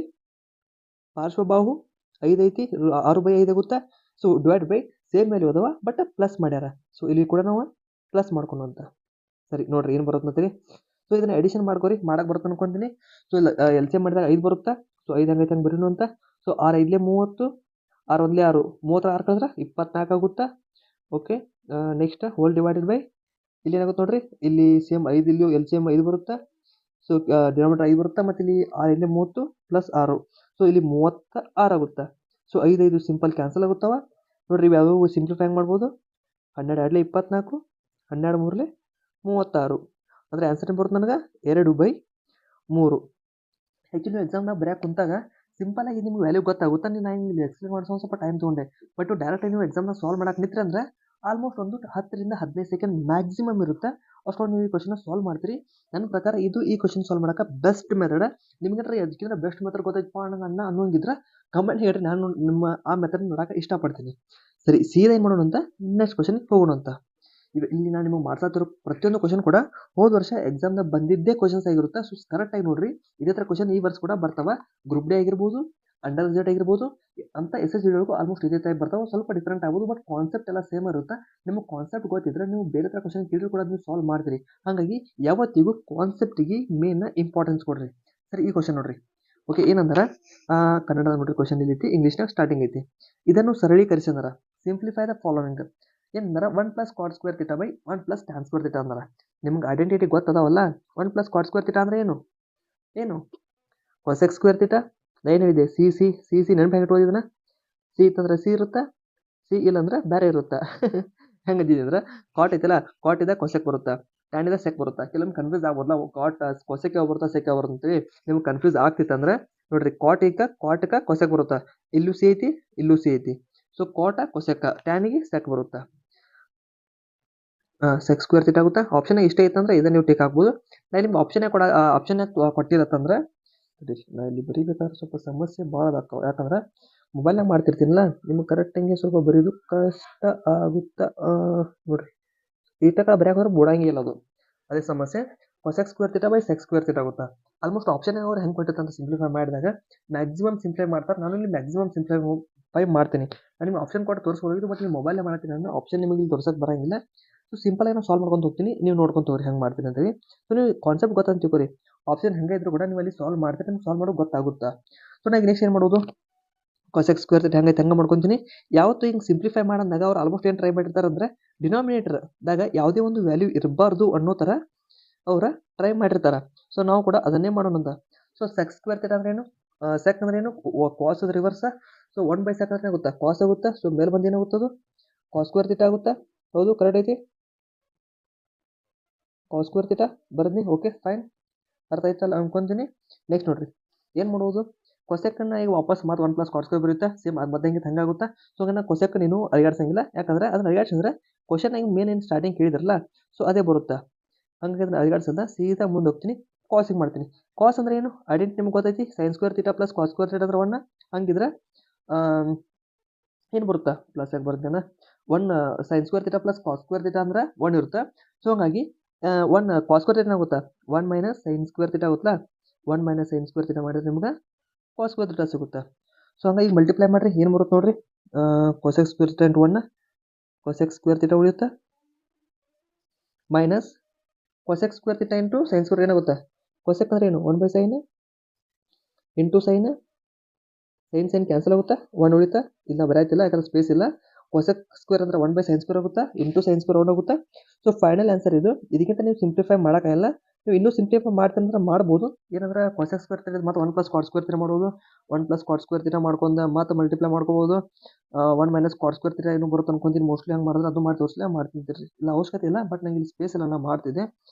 ಪಾರ್ಶ್ವಬಾಹು 5 ಐತಿ, 6/5 ಆಗುತ್ತಾ. So divide by same value ಅದಾವ ಬಟ್ ಪ್ಲಸ್ ಮಾಡ್ಯಾರ. ಸೊ ಇಲ್ಲಿ ಕೂಡ ನಾವು ಪ್ಲಸ್ ಮಾಡ್ಕೊಂಡು ಅಂತ. ಸರಿ ನೋಡ್ರಿ ಏನು ಬರುತ್ತೆ ಅಂತೀರಿ. ಸೊ ಇದನ್ನ ಎಡಿಷನ್ ಮಾಡ್ಕೊರಿ, ಮಾಡಕ್ಕೆ ಬರುತ್ತೆ ಅನ್ಕೊಂತೀನಿ. ಸೊ ಇಲ್ಲ ಎಲ್ ಸಿ ಎಮ್ ಮಾಡಿದಾಗ 5 ಬರುತ್ತಾ. ಸೊ 5 ಹಂಗೈತೆ ಹಂಗೆ ಬರೀನು ಅಂತ. ಸೊ 6 5 30, 6 1 6, 36 ಕಳೆದ್ರೆ 24 ಆಗುತ್ತಾ. Okay, next hole divided by ಇಲ್ಲಿ ಏನಾಗುತ್ತೆ ನೋಡ್ರಿ, ಇಲ್ಲಿ ಸೇಮ್ 5 ಇಲ್ಲಿ ಎಲ್ ಸಿ ಎಮ್ 5 ಬರುತ್ತಾ. ಸೊ ಡಿನಾಮಿನೇಟರ್ 5 ಬರುತ್ತಾ, ಮತ್ತು ಇಲ್ಲಿ 6 5 30 ಪ್ಲಸ್ 6. ಸೊ ಇಲ್ಲಿ 36 ಆಗುತ್ತಾ. ಸೊ 5 5 ಸಿಂಪಲ್ ಕ್ಯಾನ್ಸಲ್ ಆಗುತ್ತವ ನೋಡ್ರಿ. ಇವು ಯಾವ್ಯಾವ ಸಿಂಪ್ಲಿಫೈ ಮಾಡ್ಬೋದು. 12 2 24, 12 3 36. ಅಂದರೆ ಆನ್ಸರ್ ಏನು ಬರುತ್ತೆ ನನಗೆ 2/3. ಆ್ಯಕ್ಚುಲಿ ನೀವು ಎಕ್ಸಾಮ್ನ ಬರೆಯೋಕೆ ಕುಂತಾಗ ಸಿಂಪಲಾಗಿ ನಿಮ್ಗೆ ವ್ಯಾಲ್ಯೂ ಗೊತ್ತಾಗುತ್ತೆ. ನಾನು ಇಲ್ಲಿ ಎಕ್ಸ್ಪ್ಲೇನ್ ಮಾಡಿಸೋ ಸ್ವಲ್ಪ ಟೈಮ್ ತೊಗೊಂಡೆ. ಬಟ್ ಡೈರೆಕ್ಟಾಗಿ ನೀವು ಎಕ್ಸಾಮ್ನ ಸಾಲ್ವ್ ಮಾಡಕ್ಕೆ ನಿಂತ್ರೆ ಅಂದರೆ ಆಲ್ಮೋಸ್ಟ್ ಒಂದು 10 ರಿಂದ 15 ಸೆಕೆಂಡ್ ಮ್ಯಾಕ್ಸಿಮಮ್ ಇರುತ್ತೆ. ಅಷ್ಟೊಂದು ನೀವು ಈ ಕ್ವಶನ್ನ ಸಾಲ್ವ್ ಮಾಡ್ತೀರಿ. ನನ್ನ ಪ್ರಕಾರ ಇದು ಈ ಕ್ವಶನ್ ಸಾಲ್ವ್ ಮಾಡೋಕೆ ಬೆಸ್ಟ್ ಮೆಥಡ್. ನಿಮ್ಗೆ ಅದಕ್ಕಿಂತ ಬೆಸ್ಟ್ ಮೆಥಡ್ ಗೊತ್ತೈತಪ್ಪ ಅನ್ನೋಂಗಿದ್ರೆ ಕಮೆಂಟ್ ಹೇಳ್ರಿ. ನಾನು ನಿಮ್ಮ ಆ ಮೆಥಡ್ ನೋಡೋಕೆ ಇಷ್ಟಪಡ್ತೀನಿ. ಸರಿ, ಸೀದಾ ಏನು ಮಾಡೋಣ ಅಂತ ನೆಕ್ಸ್ಟ್ ಕ್ವಶನ್ಗೆ ಹೋಗೋಣ ಅಂತ. ಇಲ್ಲಿ ನಾನು ನಿಮಗೆ ಮಾಡ್ಸಾತಿರೋ ಪ್ರತಿಯೊಂದು ಕ್ವಶನ್ ಕೂಡ ಹೋದ ವರ್ಷ ಎಕ್ಸಾಮ್ನ ಬಂದಿದ್ದೇ ಕ್ವಶನ್ಸ್ ಆಗಿರುತ್ತೆ. ಸೊ ಕರೆಕ್ಟಾಗಿ ನೋಡ್ರಿ, ಇದೇ ಥರ ಕ್ವಶನ್ ಈ ವರ್ಷ ಕೂಡ ಬರ್ತಾವ. ಗ್ರೂಪ್ ಡಿ ಆಗಿರ್ಬೋದು, ಅಂಡರ್ ರಿಸಲ್ಟ್ ಆಗಿರ್ಬೋದು, ಅಂತ ಎಸ್ ಎಸ್ ಡಿಗಳಿಗೂ ಆಲ್ಮೋಸ್ಟ್ ಇದೇ ಟೈಪ್ ಬರ್ತಾವೆ. ಸ್ವಲ್ಪ ಡಿಫ್ರೆಂಟ್ ಆಗ್ಬೋದು, ಬಟ್ ಕಾನ್ಸೆಪ್ಟ್ ಎಲ್ಲ ಸೇಮ್ ಇರುತ್ತೆ. ನಿಮಗೆ ಕಾನ್ಸೆಪ್ಟ್ ಗೊತ್ತಿದ್ರೆ ನೀವು ಬೇರೆ ಥರ ಕ್ವಶನ್ ಕೇಳಿದ್ರು ಕೂಡ ನೀವು ಸಾಲ್ವ್ ಮಾಡ್ತೀರಿ. ಹಾಗಾಗಿ ಯಾವತ್ತಿಗೂ ಕಾನ್ಸೆಪ್ಟಿಗೆ ಮೇನ್ ಇಂಪಾರ್ಟೆನ್ಸ್ ಕೊಡ್ರಿ. ಸರಿ, ಈ ಕ್ವಶನ್ ನೋಡ್ರಿ. ಓಕೆ, ಏನಂದ್ರೆ ಕನ್ನಡದ ನೋಡ್ರಿ ಕ್ವಶನ್ ಇಲ್ಲಿ ಐತಿ, ಇಂಗ್ಲೀಷ್ನಾಗ ಸ್ಟಾರ್ಟಿಂಗ್ ಐತಿ. ಇದನ್ನು ಸರಳೀಕರಿಸಿ ಅಂದ್ರೆ ಸಿಂಪ್ಲಿಫೈ ದ ಫಾಲೋವಿಂಗ್ ಏನಂದ್ರೆ 1 + cot² θ ಬೈ 1 + tan² θ ಅಂದ್ರೆ ನಿಮ್ಗೆ ಐಡೆಂಟಿಟಿ ಗೊತ್ತದಾವಲ್ಲ. 1 + cot² θ ಅಂದ್ರೆ ಏನು cosec² θ. ಏನಿದೆ ಸಿ ನೆನಪು ಹೆಂಗೆ ಇಟ್ಕೋದಿದ್ದನ್ನ. ಸಿ ಇತ್ತಂದ್ರೆ ಸಿ ಇರುತ್ತಾ, ಸಿ ಇಲ್ಲಂದ್ರೆ ಬೇರೆ ಇರುತ್ತಾ. ಹೆಂಗದಿದೆ ಅಂದ್ರೆ ಕಾಟ್ ಐತಲ್ಲ, ಕಾಟ್ ಇದ್ದಾಗ ಕೊಸೆಕ್ ಬರುತ್ತಾ, ಟ್ಯಾನ್ ಇದ್ದಾಗ ಸೆಕ್ ಬರುತ್ತಾ. ಕೆಲವೊಮ್ಮೆ ಕನ್ಫ್ಯೂಸ್ ಆಗ್ಬೋದಲ್ಲ, ಕಾಟ್ ಕೊಸೆಕ್ ಯಾವ ಬರುತ್ತಾ ಸೆಕ್ ಯಾವ ಬರುತ್ತೆ ಅಂತೇಳಿ ನಿಮ್ಗೆ ಕನ್ಫ್ಯೂಸ್ ಆಗ್ತಿತ್ತಂದ್ರೆ ನೋಡ್ರಿ, ಕಾಟ್ಗೆ ಕೊಸೆಕ್ ಬರುತ್ತಾ. ಇಲ್ಲೂ ಸಿ ಐತಿ, ಇಲ್ಲೂ ಸಿ ಐತಿ. ಸೊ ಕಾಟ ಕೊಸೆಕ್ಕ, ಟ್ಯಾನಿಗೆ ಸೆಕ್ ಬರುತ್ತಾ. sec² θ ಆಗುತ್ತಾ. ಆಪ್ಷನ್ ಇಷ್ಟ ಐತಂದ್ರೆ ಇದನ್ನ ನೀವು ಟಿಕ್ ಹಾಕ್ಬೋದು. ನಾನು ನಿಮ್ಗೆ ಆಪ್ಷನ್ ಕೊಟ್ಟಿರತ್ತಂದ್ರೆ ನಾ ಇಲ್ಲಿ ಬರೀಬೇಕಾದ್ರೆ ಸ್ವಲ್ಪ ಸಮಸ್ಯೆ ಭಾಳ ಆಗ್ತಾವೆ. ಯಾಕಂದ್ರೆ ಮೊಬೈಲ್ನಾಗ ಮಾಡ್ತಿರ್ತೀನಲ್ಲ, ನಿಮ್ಗೆ ಕರೆಕ್ಟಂಗೆ ಸ್ವಲ್ಪ ಬರೀದು ಕಷ್ಟ ಆಗುತ್ತಾ. ನೋಡ್ರಿ, ಈ ತಕ ಬರೆಯೋಕೆ ಹೋದ್ರೆ ಬಿಡಂಗಿಲ್ಲ, ಅದು ಅದೇ ಸಮಸ್ಯೆ. cosec² θ ಬೈ sec² θ ಆಗುತ್ತಾ. ಆಲ್ಮೋಸ್ಟ್ ಆಪ್ಷನ್ ಅವ್ರು ಹೆಂಗೆ ಕೊಟ್ಟಿರ್ತಾರೆ ಸಿಂಪ್ಲಿಫೈ ಮಾಡಿದಾಗ ಮ್ಯಾಕ್ಸಿಮಮ್ ಸಿಂಪ್ಲಿಫೈ ಮಾಡ್ತಾರೆ. ನಾನು ಇಲ್ಲಿ ಮ್ಯಾಕ್ಸಿಮಮ್ ಸಿಂಪ್ಲಿಫೈ ಮಾಡ್ತೀನಿ. ನಾನು ನಿಮ್ಗೆ ಆಪ್ಷನ್ ಕೊಟ್ಟು ತೋರಿಸ್ಬೋದು, ಬಟ್ ನೀವು ಮೊಬೈಲೇ ಮಾಡ್ತೀನಿ ಅಂದ್ರೆ ಆಪ್ಷನ್ ನಿಮಗೆ ಇಲ್ಲಿ ತೋರ್ಸಕ್ಕೆ ಬರೋಂಗಿಲ್ಲ. ಸೊ ಸಿಂಪಲಾಗಿ ನಾನು ಸಾಲ್ವ್ ಮಾಡ್ಕೊಂಡು ಹೋಗ್ತೀನಿ, ನೀವು ನೋಡ್ಕೊಂಡು ಹೋಗ್ರಿ ಹೆಂಗೆ ಮಾಡ್ತೀನಿ ಅಂತೇಳಿ. ಸೊ ನೀವು ಕಾನ್ಸೆಪ್ಟ್ ಗೊತ್ತಂತ ತಿಳ್ಕೊರಿ. ಆಪ್ಷನ್ ಹೆಂಗೆ ಇದ್ರು ಕೂಡ ನೀವು ಅಲ್ಲಿ ಸಾಲ್ವ್ ಮಾಡ್ತೀರಿ, ನಿಮ್ಗೆ ಸಾಲ್ವ್ ಮಾಡೋದು ಗೊತ್ತಾಗುತ್ತಾ. ಸೊ ನಾನು ನೆಕ್ಸ್ಟ್ ಏನು ಮಾಡೋದು, cosec² θ ಹೆಂಗೈತೆ ಹಂಗೆ ಮಾಡ್ಕೊತೀನಿ. ಯಾವತ್ತು ಹಿಂಗೆ ಸಿಂಪ್ಲಿಫೈ ಮಾಡೋದಾಗ ಅವ್ರು ಆಲ್ಮೋಸ್ಟ್ ಏನು ಟ್ರೈ ಮಾಡಿರ್ತಾರೆ ಅಂದರೆ ಡಿನಾಮಿನೇಟರ್ದಾಗ ಯಾವುದೇ ಒಂದು ವ್ಯಾಲ್ಯೂ ಇರಬಾರ್ದು ಅನ್ನೋ ಥರ ಅವ್ರ ಟ್ರೈ ಮಾಡಿರ್ತಾರೆ. ಸೊ ನಾವು ಕೂಡ ಅದನ್ನೇ ಮಾಡೋಣ ಅಂತ. ಸೊ sec² θ ಅಂದ್ರೆ ಏನು, ಸೆಕ್ ಅಂದ್ರೆ ಏನು, ಕಾಸ್ ಅದು ರಿವರ್ಸ. ಸೊ 1/sec ಅಂದ್ರೆ ಆಗುತ್ತಾ, ಕಾಸ್ ಆಗುತ್ತಾ. ಸೊ ಮೇಲೆ ಬಂದು ಏನಾಗುತ್ತದು cos² θ ಆಗುತ್ತಾ. ಹೌದು, ಕರೆಕ್ಟ್ ಐತಿ. cos² θ ಬರದ್ನಿ. ಓಕೆ, ಫೈನ್, ಅರ್ಥ ಆಯ್ತಲ್ಲ ಅನ್ಕೊಂತೀನಿ. ನೆಕ್ಸ್ಟ್ ನೋಡ್ರಿ, ಏನು ಮಾಡೋದು, ಕೊಸೆಕ್ಕನ್ನು ಈಗ ವಾಪಸ್ ಮತ್ತೆ 1 + cot² ಬರುತ್ತೆ. ಸೇಮ್ ಅದು ಮದ್ದಂಗೆ ಹಂಗಾಗುತ್ತಾ. ಸೊ ಹಂಗೆ ಕೊಸೆಕ್ ನೀನು ಅಳಿಗಾಡ್ಸಂಗಿಲ್ಲ, ಯಾಕಂದ್ರೆ ಅದನ್ನ ಅಳಿಗಾಡ್ಸಿದ್ರೆ ಕ್ವಶನ್ ಈಗ ಮೇನ್ ಏನು ಸ್ಟಾರ್ಟಿಂಗ್ ಕೇಳಿದ್ರಲ್ಲ, ಸೊ ಅದೇ ಬರುತ್ತಾ. ಹಂಗಾಗಿ ಅದನ್ನ ಅಳಿಗಾಡ್ಸಂದ ಸೀದಾ ಮುಂದೆ ಹೋಗ್ತೀನಿ, ಕಾಸಿಗೆ ಮಾಡ್ತೀನಿ. ಕಾಸ್ ಅಂದ್ರೆ ಏನು, ಐಡೆಂಟಿ ನಿಮ್ಗೆ ಗೊತ್ತೈತಿ. sin² θ + cos² θ ಅಂದ್ರೆ 1. ಹಂಗಿದ್ರೆ ಏನು ಬರುತ್ತಾ, ಪ್ಲಸ್ ಆಗಿ ಬರುತ್ತೇನ. 1 sin² θ + cos² θ ಅಂದ್ರೆ 1 ಇರುತ್ತೆ. ಸೊ ಹಂಗಾಗಿ 1 cos² θ ಏನಾಗುತ್ತಾ, 1 - sin² θ ಆಗುತ್ತಲ್ಲ. 1 - sin² θ ಮಾಡಿದ್ರೆ ನಿಮ್ಗೆ cos² θ ಸಿಗುತ್ತಾ. ಸೊ ಹಂಗಾಗಿ ಮಲ್ಟಿಪ್ಲೈ ಮಾಡಿರಿ, ಏನು ಬರುತ್ತೆ ನೋಡ್ರಿ, cosec² θ × 1 cosec² θ ಉಳಿಯುತ್ತಾ, minus cosec² θ × sin² ಏನಾಗುತ್ತಾ. cosec ಅಂದ್ರೆ ಏನು, 1/sin × sin ಕ್ಯಾನ್ಸಲ್ ಆಗುತ್ತಾ, 1 ಉಳಿತಾ. ಇಲ್ಲ ಬರಾಯ್ತಿಲ್ಲ, ಯಾಕಂದ್ರೆ ಸ್ಪೇಸ್ ಇಲ್ಲ. cosec² ಅಂದ್ರೆ 1/sin² ಆಗುತ್ತಾ, sin² 1 ಆಗುತ್ತಾ. ಸೊ ಫೈನಲ್ ಆನ್ಸರ್ ಇದು. ಇದಕ್ಕಿಂತ ನೀವು ಸಿಂಪ್ಲಿಫೈ ಮಾಡೋಕ್ಕಾಗಲ್ಲ. ನೀವು ಇನ್ನೂ ಸಿಂಪ್ಲಿಫೈ ಮಾಡ್ತೀನಂದ್ರೆ ಮಾಡ್ಬೋದು. ಏನಂದ್ರೆ cosec² θ ಮತ್ತು 1 + cot² θ ಮಾಡ್ಬೋದು. 1 + cot² θ ಮಾಡ್ಕೊಂಡು ಮತ್ತೆ ಮಲ್ಟಿಪ್ಲೈ ಮಾಡ್ಕೋಬೋದು. 1 - cot² θ ಏನು ಬರುತ್ತೆ ಅನ್ಕೊಂತೀನಿ. ಮೋಸ್ಟ್ಲಿ ಹಂಗೆ ಮಾಡಿದ್ರೆ ಅದು ಮಾಡಿ ತೋರಿಸಲಿ, ಮಾಡ್ತಿರ್ತೀರಿ. ಇಲ್ಲ ಅವಶ್ಯಕತೆ ಇಲ್ಲ, ಬಟ್ ನಂಗೆ ಇಲ್ಲಿ ಸ್ಪೇಸ್ ಇಲ್ಲ, ನಾನು ಮಾಡ್ತಿದ್ದೆ.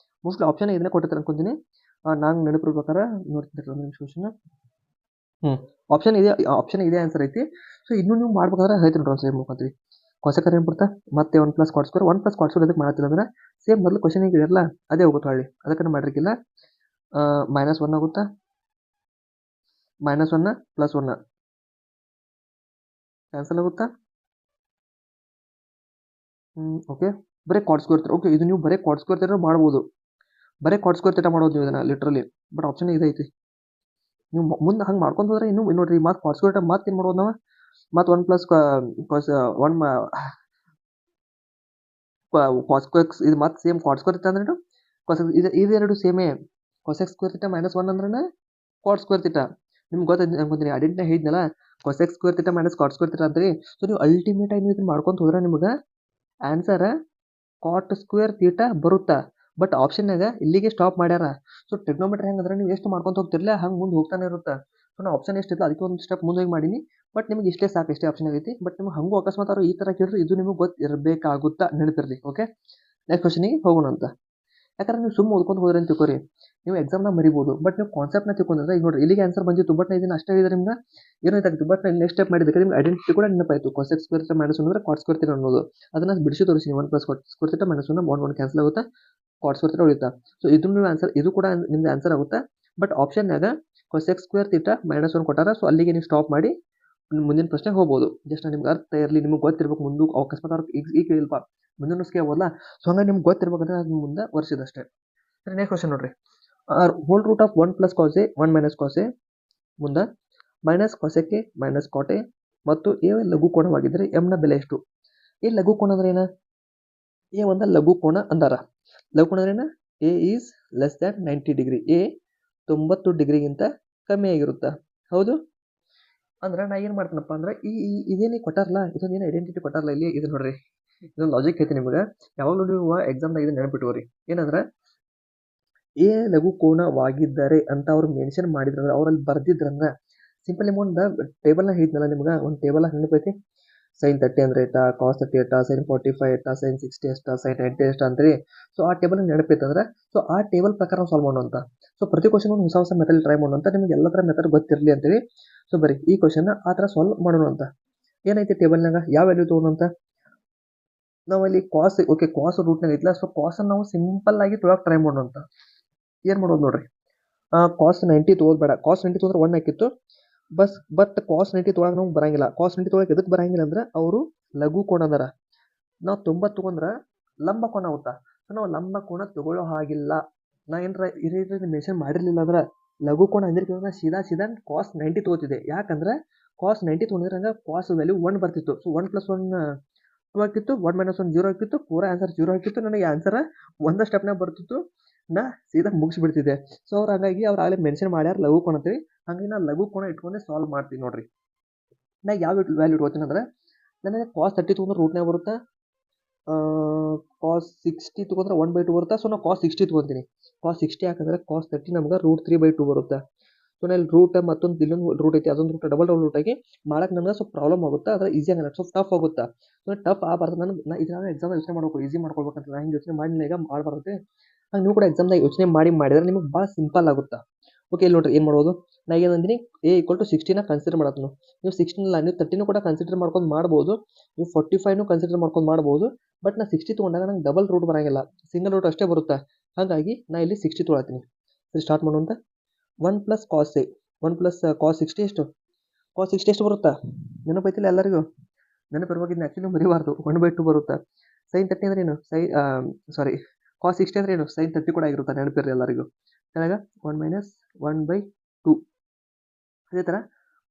ಮೋಸ್ಟ್ಲಿ ಆಪ್ಷನ್ ಇದನ್ನೇ ಕೊಟ್ಟಿರ್ತಾರೆ ಅನ್ಕೊಂತೀನಿ. ನಂಗೆ ನೆನಪಿರೋ ಪ್ರಕಾರ ನೋಡ್ತಿರ್ತೀರಿ ಒಂದು ನಿಮಿಷ ಕ್ವಶನ್. ಆಪ್ಷನ್ ಇದೆ ಆನ್ಸರ್ ಐತಿ. ಸೊ ಇನ್ನೂ ನೀವು ಮಾಡ್ಬೇಕಾದ್ರೆ ಹೇಳ್ತೀನಿ ನೋಡ್ರಿ, ಸೇವ್ ಮಾಡ್ಕೊಂತೀವಿ. ಕೊಸೆಕರ್ ಏನು ಬಿಡ್ತಾ ಮತ್ತೆ 1 plus cot square 1 plus cot square ಅದಕ್ಕೆ ಮಾಡ್ತಿಲ್ಲ ಅಂದ್ರೆ ಸೇಮ್ ಮೊದಲು ಕ್ವಶನ್ ಈಗ ಇರಲ್ಲ ಅದೇ ಹೋಗುತ್ತೆ ಹೊಳ್ಳಿ ಅದಕ್ಕೆ ಮಾಡಿರ್ಕಿಲ್ಲ -1 ಆಗುತ್ತಾ -1 +1 ಕ್ಯಾನ್ಸಲ್ ಆಗುತ್ತಾ ಓಕೆ ಬರೀ ಕಾಟ್ ಸ್ಕ್ವೇರ್ ಓಕೆ ಇದು ನೀವು ಬರೀ ಕಾಟ್ ಸ್ಕ್ವೇರ್ ಥೀಟಾ ಮಾಡ್ಬೋದು ಬರೀ ಕಾಟ್ ಸ್ಕ್ವೇರ್ ಥೀಟಾ ಮಾಡೋದು ನೀವು ಇದನ್ನ ಲಿಟ್ರಲಿ ಬಟ್ ಆಪ್ಷನ್ ಇದೈತಿ ನೀವು ಮುಂದೆ ಹಂಗೆ ಮಾಡ್ಕೊಂಡು ಹೋದ್ರೆ ಇನ್ನೂ ನೋಡ್ರಿ ಮತ್ತೆ ಕಾಟ್ ಸ್ಕ್ವೇರ್ ಮತ್ತೆ ಏನು ಮಾಡ್ಬೋದು ನಾವು ಮತ್ತೆ 1 ಪ್ಲಸ್ ಒನ್ ಕಾಸ್ ಸ್ಕ್ವೇರ್ ಇದು ಮತ್ತೆ ಸೇಮ್ ಕಾಟ್ ಸ್ಕ್ವೇರ್ ಥೀಟಾ ಅಂದ್ರೆ ಕಾಸೆಕ್ ಇದೆರಡು ಸೇಮೇ ಕಾಸೆಕ್ ಸ್ಕ್ವೇರ್ ಥೀಟಾ -1 ಅಂದ್ರೆ ಕಾಟ್ ಸ್ಕ್ವೇರ್ ಥೀಟಾ ನಿಮ್ಗೆ ಗೊತ್ತಾಯ್ತು ಅನ್ಕೊಂತೀನಿ ಐಡೆಂಟಿಟಿ ಹೇಳಿದ್ನಲ್ಲ cosec square theta cot square theta ಅಂತೀರಿ ಸೊ ನೀವು ಅಲ್ಟಿಮೇಟ್ ಆಗಿ ನೀವು ಇದನ್ನ ಮಾಡ್ಕೊಂಡು ಹೋದ್ರೆ ನಿಮ್ಗೆ ಆನ್ಸರ್ ಕಾಟ್ ಸ್ಕ್ವೇರ್ ಥೀಟಾ ಬರುತ್ತಾ ಬಟ್ ಆಪ್ಷನ್ನಾಗ ಇಲ್ಲಿಗೆ ಸ್ಟಾಪ್ ಮಾಡ್ಯಾರ ಸೊ ಟ್ರಿಗ್ನೋಮೆಟ್ರಿ ಹೆಂಗಂದ್ರೆ ನೀವು ಎಷ್ಟು ಮಾಡ್ಕೊಂತ ಹೋಗ್ತಿರ್ಲಿಲ್ಲ ಹಂಗೆ ಮುಂದೆ ಹೋಗ್ತಾನೆ ಇರುತ್ತೆ ಸೊ ನಾವು ಆಪ್ಷನ್ ಎಷ್ಟಿಲ್ಲ ಅದಕ್ಕೆ ಒಂದು ಸ್ಟೆಪ್ ಮುಂದೆ ಹೋಗಿ ಮಾಡೀನಿ ಬಟ್ ನಿಮಗೆ ಇಷ್ಟೇ ಸಾಕು ಇಷ್ಟೇ ಆಪ್ಷನ್ ಆಗೈತಿ ಬಟ್ ನಿಮ್ಗೆ ಹಂಗೂ ಅಕಸ್ಮಾತ್ ಅವ್ರು ಈ ಥರ ಕೇಳಿದ್ರೆ ಇದು ನಿಮಗೆ ಗೊತ್ತಿರಬೇಕಾಗುತ್ತಾ ನೆನಪಿರ್ಲಿ ಓಕೆ ನೆಕ್ಸ್ಟ್ ಕ್ವಶನಿಗೆ ಹೋಗೋಣ ಅಂತ ಯಾಕಂದ್ರೆ ನೀವು ಸುಮ್ಮನೆ ಓದ್ಕೊಂಡು ಹೋದ್ರೆ ಅಂತ ತಿಳ್ಕೊರಿ ನೀವು ಎಕ್ಸಾಮ್ನ ಮರಿಬೋದು ಬಟ್ ನೀವು ಕಾನ್ಸೆಪ್ಟ್ನ ತಿಳ್ಕೊಂಡ್ರೆ ಈಗ ನೋಡ್ರಿ ಇಲ್ಲಿಗೆ ಆನ್ಸರ್ ಬಂದಿತ್ತು ಬಟ್ ಇದನ್ನ ಅಷ್ಟೇ ಹೇಳಿದ್ರೆ ನಿಮ್ಗೆ ಏನಾಯ್ತಾಗಿತ್ತು ಬಟ್ ನೆಕ್ಸ್ಟ್ ಸ್ಟೆಪ್ ಮಾಡಿದ್ದಕ್ಕೆ ನಿಮ್ಗೆ ಐಡೆಂಟಿಟಿ ಕೂಡ ನೆನಪಾಯಿತು ಕಾಸೆಕ್ ಸ್ಕ್ವೇರ್ ಥೀಟಾ -1 ಅಂದ್ರೆ ಕಾಟ್ ಸ್ಕ್ವೇರ್ ಥೀಟಾ ಅನ್ನೋದು ಅದನ್ನ ಬಿಡಿಸಿ ತೋರಿಸಿ 1 plus cot square theta -1 1 cancel ಆಗುತ್ತೆ ಕಾಟ್ ಸ್ಕ್ವೇರ್ ಥೀಟಾ ಉಳಿತಾ ಸೊ ಇದು ನೀವು ಆನ್ಸರ್ ಇದು ಕೂಡ ನಿಮ್ದು ಆನ್ಸರ್ ಆಗುತ್ತೆ ಬಟ್ ಆಪ್ಷನ್ನಾಗ ಕಾಸೆಕ್ ಸ್ಕ್ವೇರ್ ಥೀಟಾ -1 ಕೊಟ್ಟಾರ ಸೊ ಅಲ್ಲಿಗೆ ನೀವು ಸ್ಟಾಪ್ ಮಾಡಿ ಮುಂದಿನ ಪ್ರಶ್ನೆ ಹೋಗ್ಬೋದು ಜಸ್ಟ್ ನಿಮ್ಗೆ ಅರ್ಥ ಇರಲಿ ನಿಮ್ಗೆ ಗೊತ್ತಿರ್ಬೇಕು ಮುಂದೆ ಅಕಸ್ಮಾತ್ ಅವ್ರು ಈಗ ಕೇಳಿಲ್ಪ ಮುಂದಿನ ಹೋಗೋಲ್ಲ ಸೊ ಹಂಗಾಗಿ ನಿಮ್ಗೆ ಗೊತ್ತಿರ್ಬೇಕಂದ್ರೆ ಅದು ಮುಂದೆ ವರ್ಷದಷ್ಟೇ ಸರಿ ನೆಕ್ಸ್ಟ್ ಕ್ವಶನ್ ನೋಡ್ರಿ whole root of 1 plus cos A 1 minus cos A ಮುಂದೆ minus cosec A minus cot A ಮತ್ತು ಎ ಲಘು ಕೋನವಾಗಿದ್ದರೆ ಎಮ್ನ ಬೆಲೆ ಎಷ್ಟು ಎ ಲಘು ಕೋನ ಅಂದ್ರೆ ಏನ ಎ ಒಂದ ಲಘು ಕೋನ ಅಂದಾರ ಲಘು ಕೋನ ಅಂದ್ರೆ ಏನ A is less than 90 degree A 90 ಡಿಗ್ರಿಗಿಂತ ಕಮ್ಮಿ ಆಗಿರುತ್ತಾ ಹೌದು ಅಂದ್ರೆ ನಾ ಏನು ಮಾಡ್ತೀನಪ್ಪ ಅಂದ್ರೆ ಇದೇನು ಕೊಟ್ಟಾರಲ್ಲ ಇದೊಂದು ಏನು ಐಡೆಂಟಿಟಿ ಕೊಟ್ಟಾರಲ್ಲ ಇಲ್ಲಿ ಇದು ನೋಡ್ರಿ ಇದೊಂದು ಲಾಜಿಕ್ ಐತಿ ನಿಮಗೆ ಯಾವಾಗಲೂ ನೀವು ಎಕ್ಸಾಮ್ದಾಗ ಇದನ್ನ ನೆನಪಿಟ್ಕೋರಿ ಏನಂದ್ರೆ ಎ ಲಘು ಕೋನವಾಗಿದ್ದರೆ ಅಂತ ಅವ್ರು ಮೆನ್ಷನ್ ಮಾಡಿದ್ರಂದ್ರೆ ಅವ್ರಲ್ಲಿ ಬರ್ದಿದ್ರಂದ್ರೆ ಸಿಂಪಲ್ ಒಂದು ಟೇಬಲ್ನ ಹೇಳಿದ್ನಲ್ಲ ನಿಮ್ಗೆ ಒಂದು ಟೇಬಲ್ ನೆನಪೈತಿ sin 30 ಅಂದ್ರೆ ಎಷ್ಟ cos 30 ಎಷ್ಟ sin 45 ಎಷ್ಟ sin 60 ಎಷ್ಟ sin 90 ಎಷ್ಟ ಅಂತ್ರಿ ಸೊ ಆ ಟೇಬಲ್ ನೆನಪೈತಂದ್ರೆ ಸೊ ಆ ಟೇಬಲ್ ಪ್ರಕಾರ ಸಾಲ್ವ್ ಮಾಡೋಣ ಅಂತ ಸೊ ಪ್ರತಿ ಕ್ವಶನ್ ಒಂದು ಹೊಸ ಮೆಥಡ್ ಟ್ರೈ ಮಾಡೋಣ ಅಂತ ನಿಮ್ಗೆ ಎಲ್ಲ ಥರ ಮೆಥಡ್ ಗೊತ್ತಿರಲಿ ಅಂತೇಳಿ ಸೊ ಬರೀ ಈ ಕ್ವಶನ್ ಆ ಥರ ಸಾಲ್ವ್ ಮಾಡೋಣ ಅಂತ ಏನೈತಿ ಟೇಬಲ್ನಾಗ ಯಾವ ವ್ಯಾಲ್ಯೂ ತೊಗೊಳೋಣ ಅಂತ ನಾವು ಅಲ್ಲಿ ಕಾಸ್ ಓಕೆ ಕಾಸ್ ರೂಟ್ನಾಗ ಐತಿಲ್ಲ ಸೊ ಕಾಸನ್ನು ನಾವು ಸಿಂಪಲ್ ಆಗಿ ತೊಗೊಳಕ್ಕೆ ಟ್ರೈ ಮಾಡೋಣ ಅಂತ ಏನು ಮಾಡೋದು ನೋಡ್ರಿ ಕಾಸ್ 90 ತೊಗೋಬೇಡ ಕಾಸ್ 90 ತೊಗೊಂಡ್ರೆ 1 ಹಾಕಿತ್ತು ಬಟ್ ಕಾಸ್ 90 ತೊಗೊಳಕ್ಕೆ ನಮ್ಗೆ ಬರಂಗಿಲ್ಲ ಕಾಸ್ 90 ತೊಗೊಳಕ್ಕೆ ಎದಕ್ಕೆ ಬರಂಗಿಲ್ಲ ಅಂದ್ರೆ ಅವರು ಲಘು ಕೋನ ಅದಾರ ನಾವು 90 ತೊಗೊಂಡ್ರೆ ಲಂಬ ಕೋನ ಆಗುತ್ತಾ ಸೊ ನಾವು ಲಂಬ ಕೋನ ತಗೊಳ್ಳೋ ಹಾಗಿಲ್ಲ ನಾ ಏನಾರ ಮೆನ್ಷನ್ ಮಾಡಿರ್ಲಿಲ್ಲ ಅಂದ್ರೆ ಲಘು ಕೋನ ಅಂದ್ರೆ ಸೀದಾ ಕಾಸ್ 90 ತೊಗೋತಿದೆ ಯಾಕಂದ್ರೆ ಕಾಸ್ 90 ತೊಗೊಂಡ್ರೆ ಹಂಗೆ ಕಾಸ್ ವ್ಯಾಲ್ಯೂ 1 ಬರ್ತಿತ್ತು ಸೊ 1 + 1 2 ಆಗಿತ್ತು 1 - 1 0 ಆಗಿತ್ತು ಪೂರಾ ಆನ್ಸರ್ 0 ಆಗಿತ್ತು ನನಗೆ ಆನ್ಸರ್ ಒಂದೇ ಸ್ಟೆಪ್ನಾಗ ಬರ್ತಿತ್ತು ನಾ ಸೀದಾ ಮುಗಿಸ್ಬಿಡ್ತಿದ್ದೆ ಸೊ ಅವ್ರು ಹಾಗಾಗಿ ಅವ್ರು ಆಗಲೇ ಮೆನ್ಷನ್ ಮಾಡ್ಯಾರ ಲಘು ಕೋನ ಅಂತೀವಿ ಹಂಗಾಗಿ ನಾ ಲಘು ಕೋನ ಇಟ್ಕೊಂಡೆ ಸಾಲ್ವ್ ಮಾಡ್ತೀನಿ ನೋಡ್ರಿ ನಾ ಯಾವ ವ್ಯಾಲ್ಯೂ ಇಟ್ಕೋತೀನಿ ಅಂದ್ರೆ ನನಗೆ ಕಾಸ್ 30 ತೊಗೊಂಡ್ರೆ ರೂಟ್ನಾಗ ಬರುತ್ತಾ ಕಾಸ್ 60 ತೊಗೊಂಡ್ರೆ 1/2 ಬರುತ್ತಾ ಸೊ ನಾವು ಕಾಸ್ 60 ತೊಗೊತೀನಿ ಕಾಸ್ 60 ಹಾಕಿದ್ರೆ ಕಾಸ್ 30 ನಮ್ಗೆ √3/2 ಬರುತ್ತೆ ಸೊ ನಾನು ರೂಟ್ ಮತ್ತೊಂದು ಇಲ್ಲೊಂದು ರೂಟ್ ಐತಿ ಅದೊಂದು ರೂಟ್ ಡಬಲ್ ರೂಟ್ ಆಗಿ ಮಾಡಕ್ಕೆ ನನಗೆ ಸ್ವಲ್ಪ ಪ್ರಾಬ್ಲಮ್ ಆಗುತ್ತೆ ಆದರೆ ಈಸಿ ಆಗಲ್ಲ ಸ್ವಲ್ಪ ಟಫ್ ಆಗುತ್ತೆ ಸೊ ಟಫ್ ಆಗಬಾರ್ದು ನಾನು ಇದನ್ನ ಎಕ್ಸಾಮ್ ಯೋಚನೆ ಮಾಡ್ಬೇಕು ಈಸಿ ಮಾಡ್ಕೊಳ್ಬೇಕಂತ ನಾನು ಹಿಂಗೆ ಯೋಚನೆ ಮಾಡಿಲ್ಲ ಈಗ ಮಾಡಬಾರ್ದು ಹಂಗೆ ನೀವು ಕೂಡ ಎಕ್ಸಾಮ್ದಾಗ ಯೋಚನೆ ಮಾಡಿದ್ರೆ ನಿಮಗೆ ಭಾಳ ಸಿಂಪಲ್ ಆಗುತ್ತೆ ಓಕೆ ಇಲ್ಲಿ ನೋಡ್ರಿ ಏನು ಮಾಡ್ಬೋದು ನಾ ಏನಂದಿನಿ ಎ = 60ನ ಕನ್ಸಿಡರ್ ಮಾಡತ್ನು ನೀವು 16 ಅಲ್ಲ ನೀವು 30 ಕೂಡ ಕನ್ಸಿಡರ್ ಮಾಡ್ಕೊಂಡು ಮಾಡ್ಬೋದು ನೀವು 45 ಕನ್ಸಿಡರ್ ಮಾಡ್ಕೊಂಡು ಮಾಡ್ಬೋದು ಬಟ್ ನಾ 60 ತೊಗೊಂಡಾಗ ನಂಗೆ ಡಬಲ್ ರೂಟ್ ಬರೋಂಗಿಲ್ಲ ಸಿಂಗಲ್ ರೂಟ್ ಅಷ್ಟೇ ಬರುತ್ತೆ ಹಾಗಾಗಿ ನಾ ಇಲ್ಲಿ 60 ತೊಗೊಳತ್ತೀನಿ ಸರಿ ಸ್ಟಾರ್ಟ್ ಮಾಡೋಂತ 1 plus cos A 1 plus cos 60 ಎಷ್ಟು ಕಾಸ್ 60 ಎಷ್ಟು ಬರುತ್ತಾ ನೆನಪೈತಿಲ್ಲ ಎಲ್ಲರಿಗೂ ನೆನಪಿರ್ಬೇಕಿದ್ದು ಆ್ಯಕ್ಚುಲಿ ಮರಿಬಾರ್ದು 1/2 ಬರುತ್ತೆ sin 30 ಅಂದ್ರೆ ಏನು ಸಾರಿ ಕಾಸ್ 60 ಅಂದ್ರೆ ಏನು sin 30 ಕೂಡ ಆಗಿರುತ್ತೆ ನೆನಪಿರ್ರಿ ಎಲ್ಲರಿಗೂ ಕೆಳಗೆ 1 - 1/2 ಅದೇ ಥರ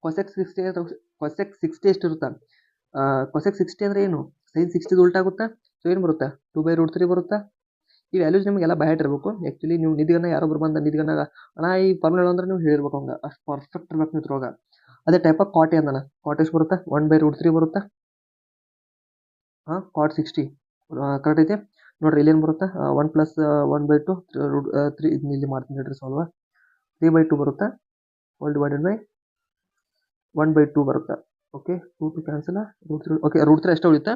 ಕೊಸೆಕ್ 60 ಎಷ್ಟಿರುತ್ತೆ ಕೊಸೆಕ್ 60 ಅಂದರೆ ಏನು sin 60 ಉಲ್ಟಾಗುತ್ತಾ ಸೊ ಏನು ಬರುತ್ತೆ 2/√3 ಬರುತ್ತಾ ಈ ವ್ಯಾಲ್ಯೂಸ್ ನಿಮಗೆಲ್ಲ ಬಯಟ್ ಇರಬೇಕು ಆ್ಯಕ್ಚುಲಿ ನೀವು ನಿಧಿಗನ್ನ ಯಾರೊಬ್ರು ಬಂದ ನಿಧಿಗನ್ನಾಗ ಅಣ್ಣ ಈ ಫಾರ್ಮುಲಾ ಅಂದ್ರೆ ನೀವು ಹೇಳಿರ್ಬೇಕು ಹಂಗೆ ಅಷ್ಟು ಪರ್ಫೆಕ್ಟ್ ಇರ್ಬೇಕು ನೀವು ಇದ್ರೊಳಗೆ ಅದೇ ಟೈಪ್ ಆಫ್ ಕಾಟ್ ಅಂದನ ಕಾಟ್ ಎಷ್ಟು ಬರುತ್ತಾ 1/√3 ಬರುತ್ತಾ ಹಾಂ ಕಾಟ್ 60 ಕರೆಕ್ಟ್ ಐತೆ ನೋಡ್ರಿ ಇಲ್ಲೇನು ಬರುತ್ತಾ 1 + 1/2 3 ಇಲ್ಲಿ ಮಾಡ್ತೀನಿ ಹೇಳ್ರಿ ಸಾಲ್ವ 3/2 ಬರುತ್ತಾ ಹೋಲ್ ಡಿವೈಡೆಡ್ ಬೈ 1/2 ಬರುತ್ತೆ ಓಕೆ 2 ಕ್ಯಾನ್ಸಲ್ √3 ಓಕೆ √3 ಅಷ್ಟೇ ಉಳಿತಾ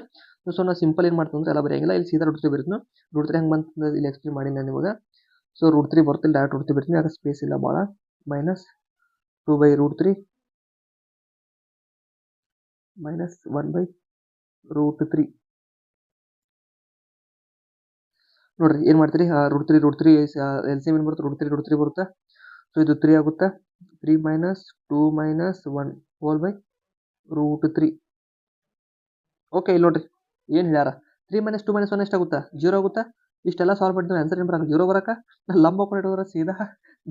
ಸೊ ನಾವು ಸಿಂಪಲ್ ಏನು ಮಾಡ್ತೀವಿ ಅಂದರೆ ಎಲ್ಲ ಬರೆಯಂಗಿಲ್ಲ ಇಲ್ಲಿ ಸೀದಾ √3 ಬರೀತೀನಿ √3 ಹೆಂಗೆ ಬಂತು ಇಲ್ಲಿ ಎಕ್ಸ್ಪ್ಲೇನ್ ಮಾಡಿ ನಾನು ನಿಮಗೆ ಸೊ √3 ಬರ್ತಿಲ್ಲ ಡೈರೆಕ್ಟ್ √3 ಬರ್ತೀನಿ ಆಗ ಸ್ಪೇಸ್ ಇಲ್ಲ ಭಾಳ -2/√3 -1/2 √3 ನೋಡ್ರಿ ಏನು ಮಾಡ್ತೀರಿ √3 ಎಲ್ ಸಿ ಎಮ್ ಏನು ಬರುತ್ತೆ √3 ಬರುತ್ತೆ. ಸೊ ಇದು 3 ಆಗುತ್ತಾ 3 minus 2 minus 1 whole by √3. Okay ಇಲ್ಲಿ ನೋಡ್ರಿ ಏನು ಹೇಳ್ಯಾರ 3 ಮೈನಸ್ 2 ಮೈನಸ್ 1 ಎಷ್ಟಾಗುತ್ತಾ 0 ಆಗುತ್ತಾ. ಇಷ್ಟೆಲ್ಲ ಸಾಲ್ವ್ ಮಾಡಿದ್ರೆ ಆನ್ಸರ್ ಏನು ಬರಲ್ಲ 0 ಬರಕ. ನಾನು ಲಂಬ ಕೋಣ ಇಟ್ಟೋದ್ರೆ ಸೀದಾ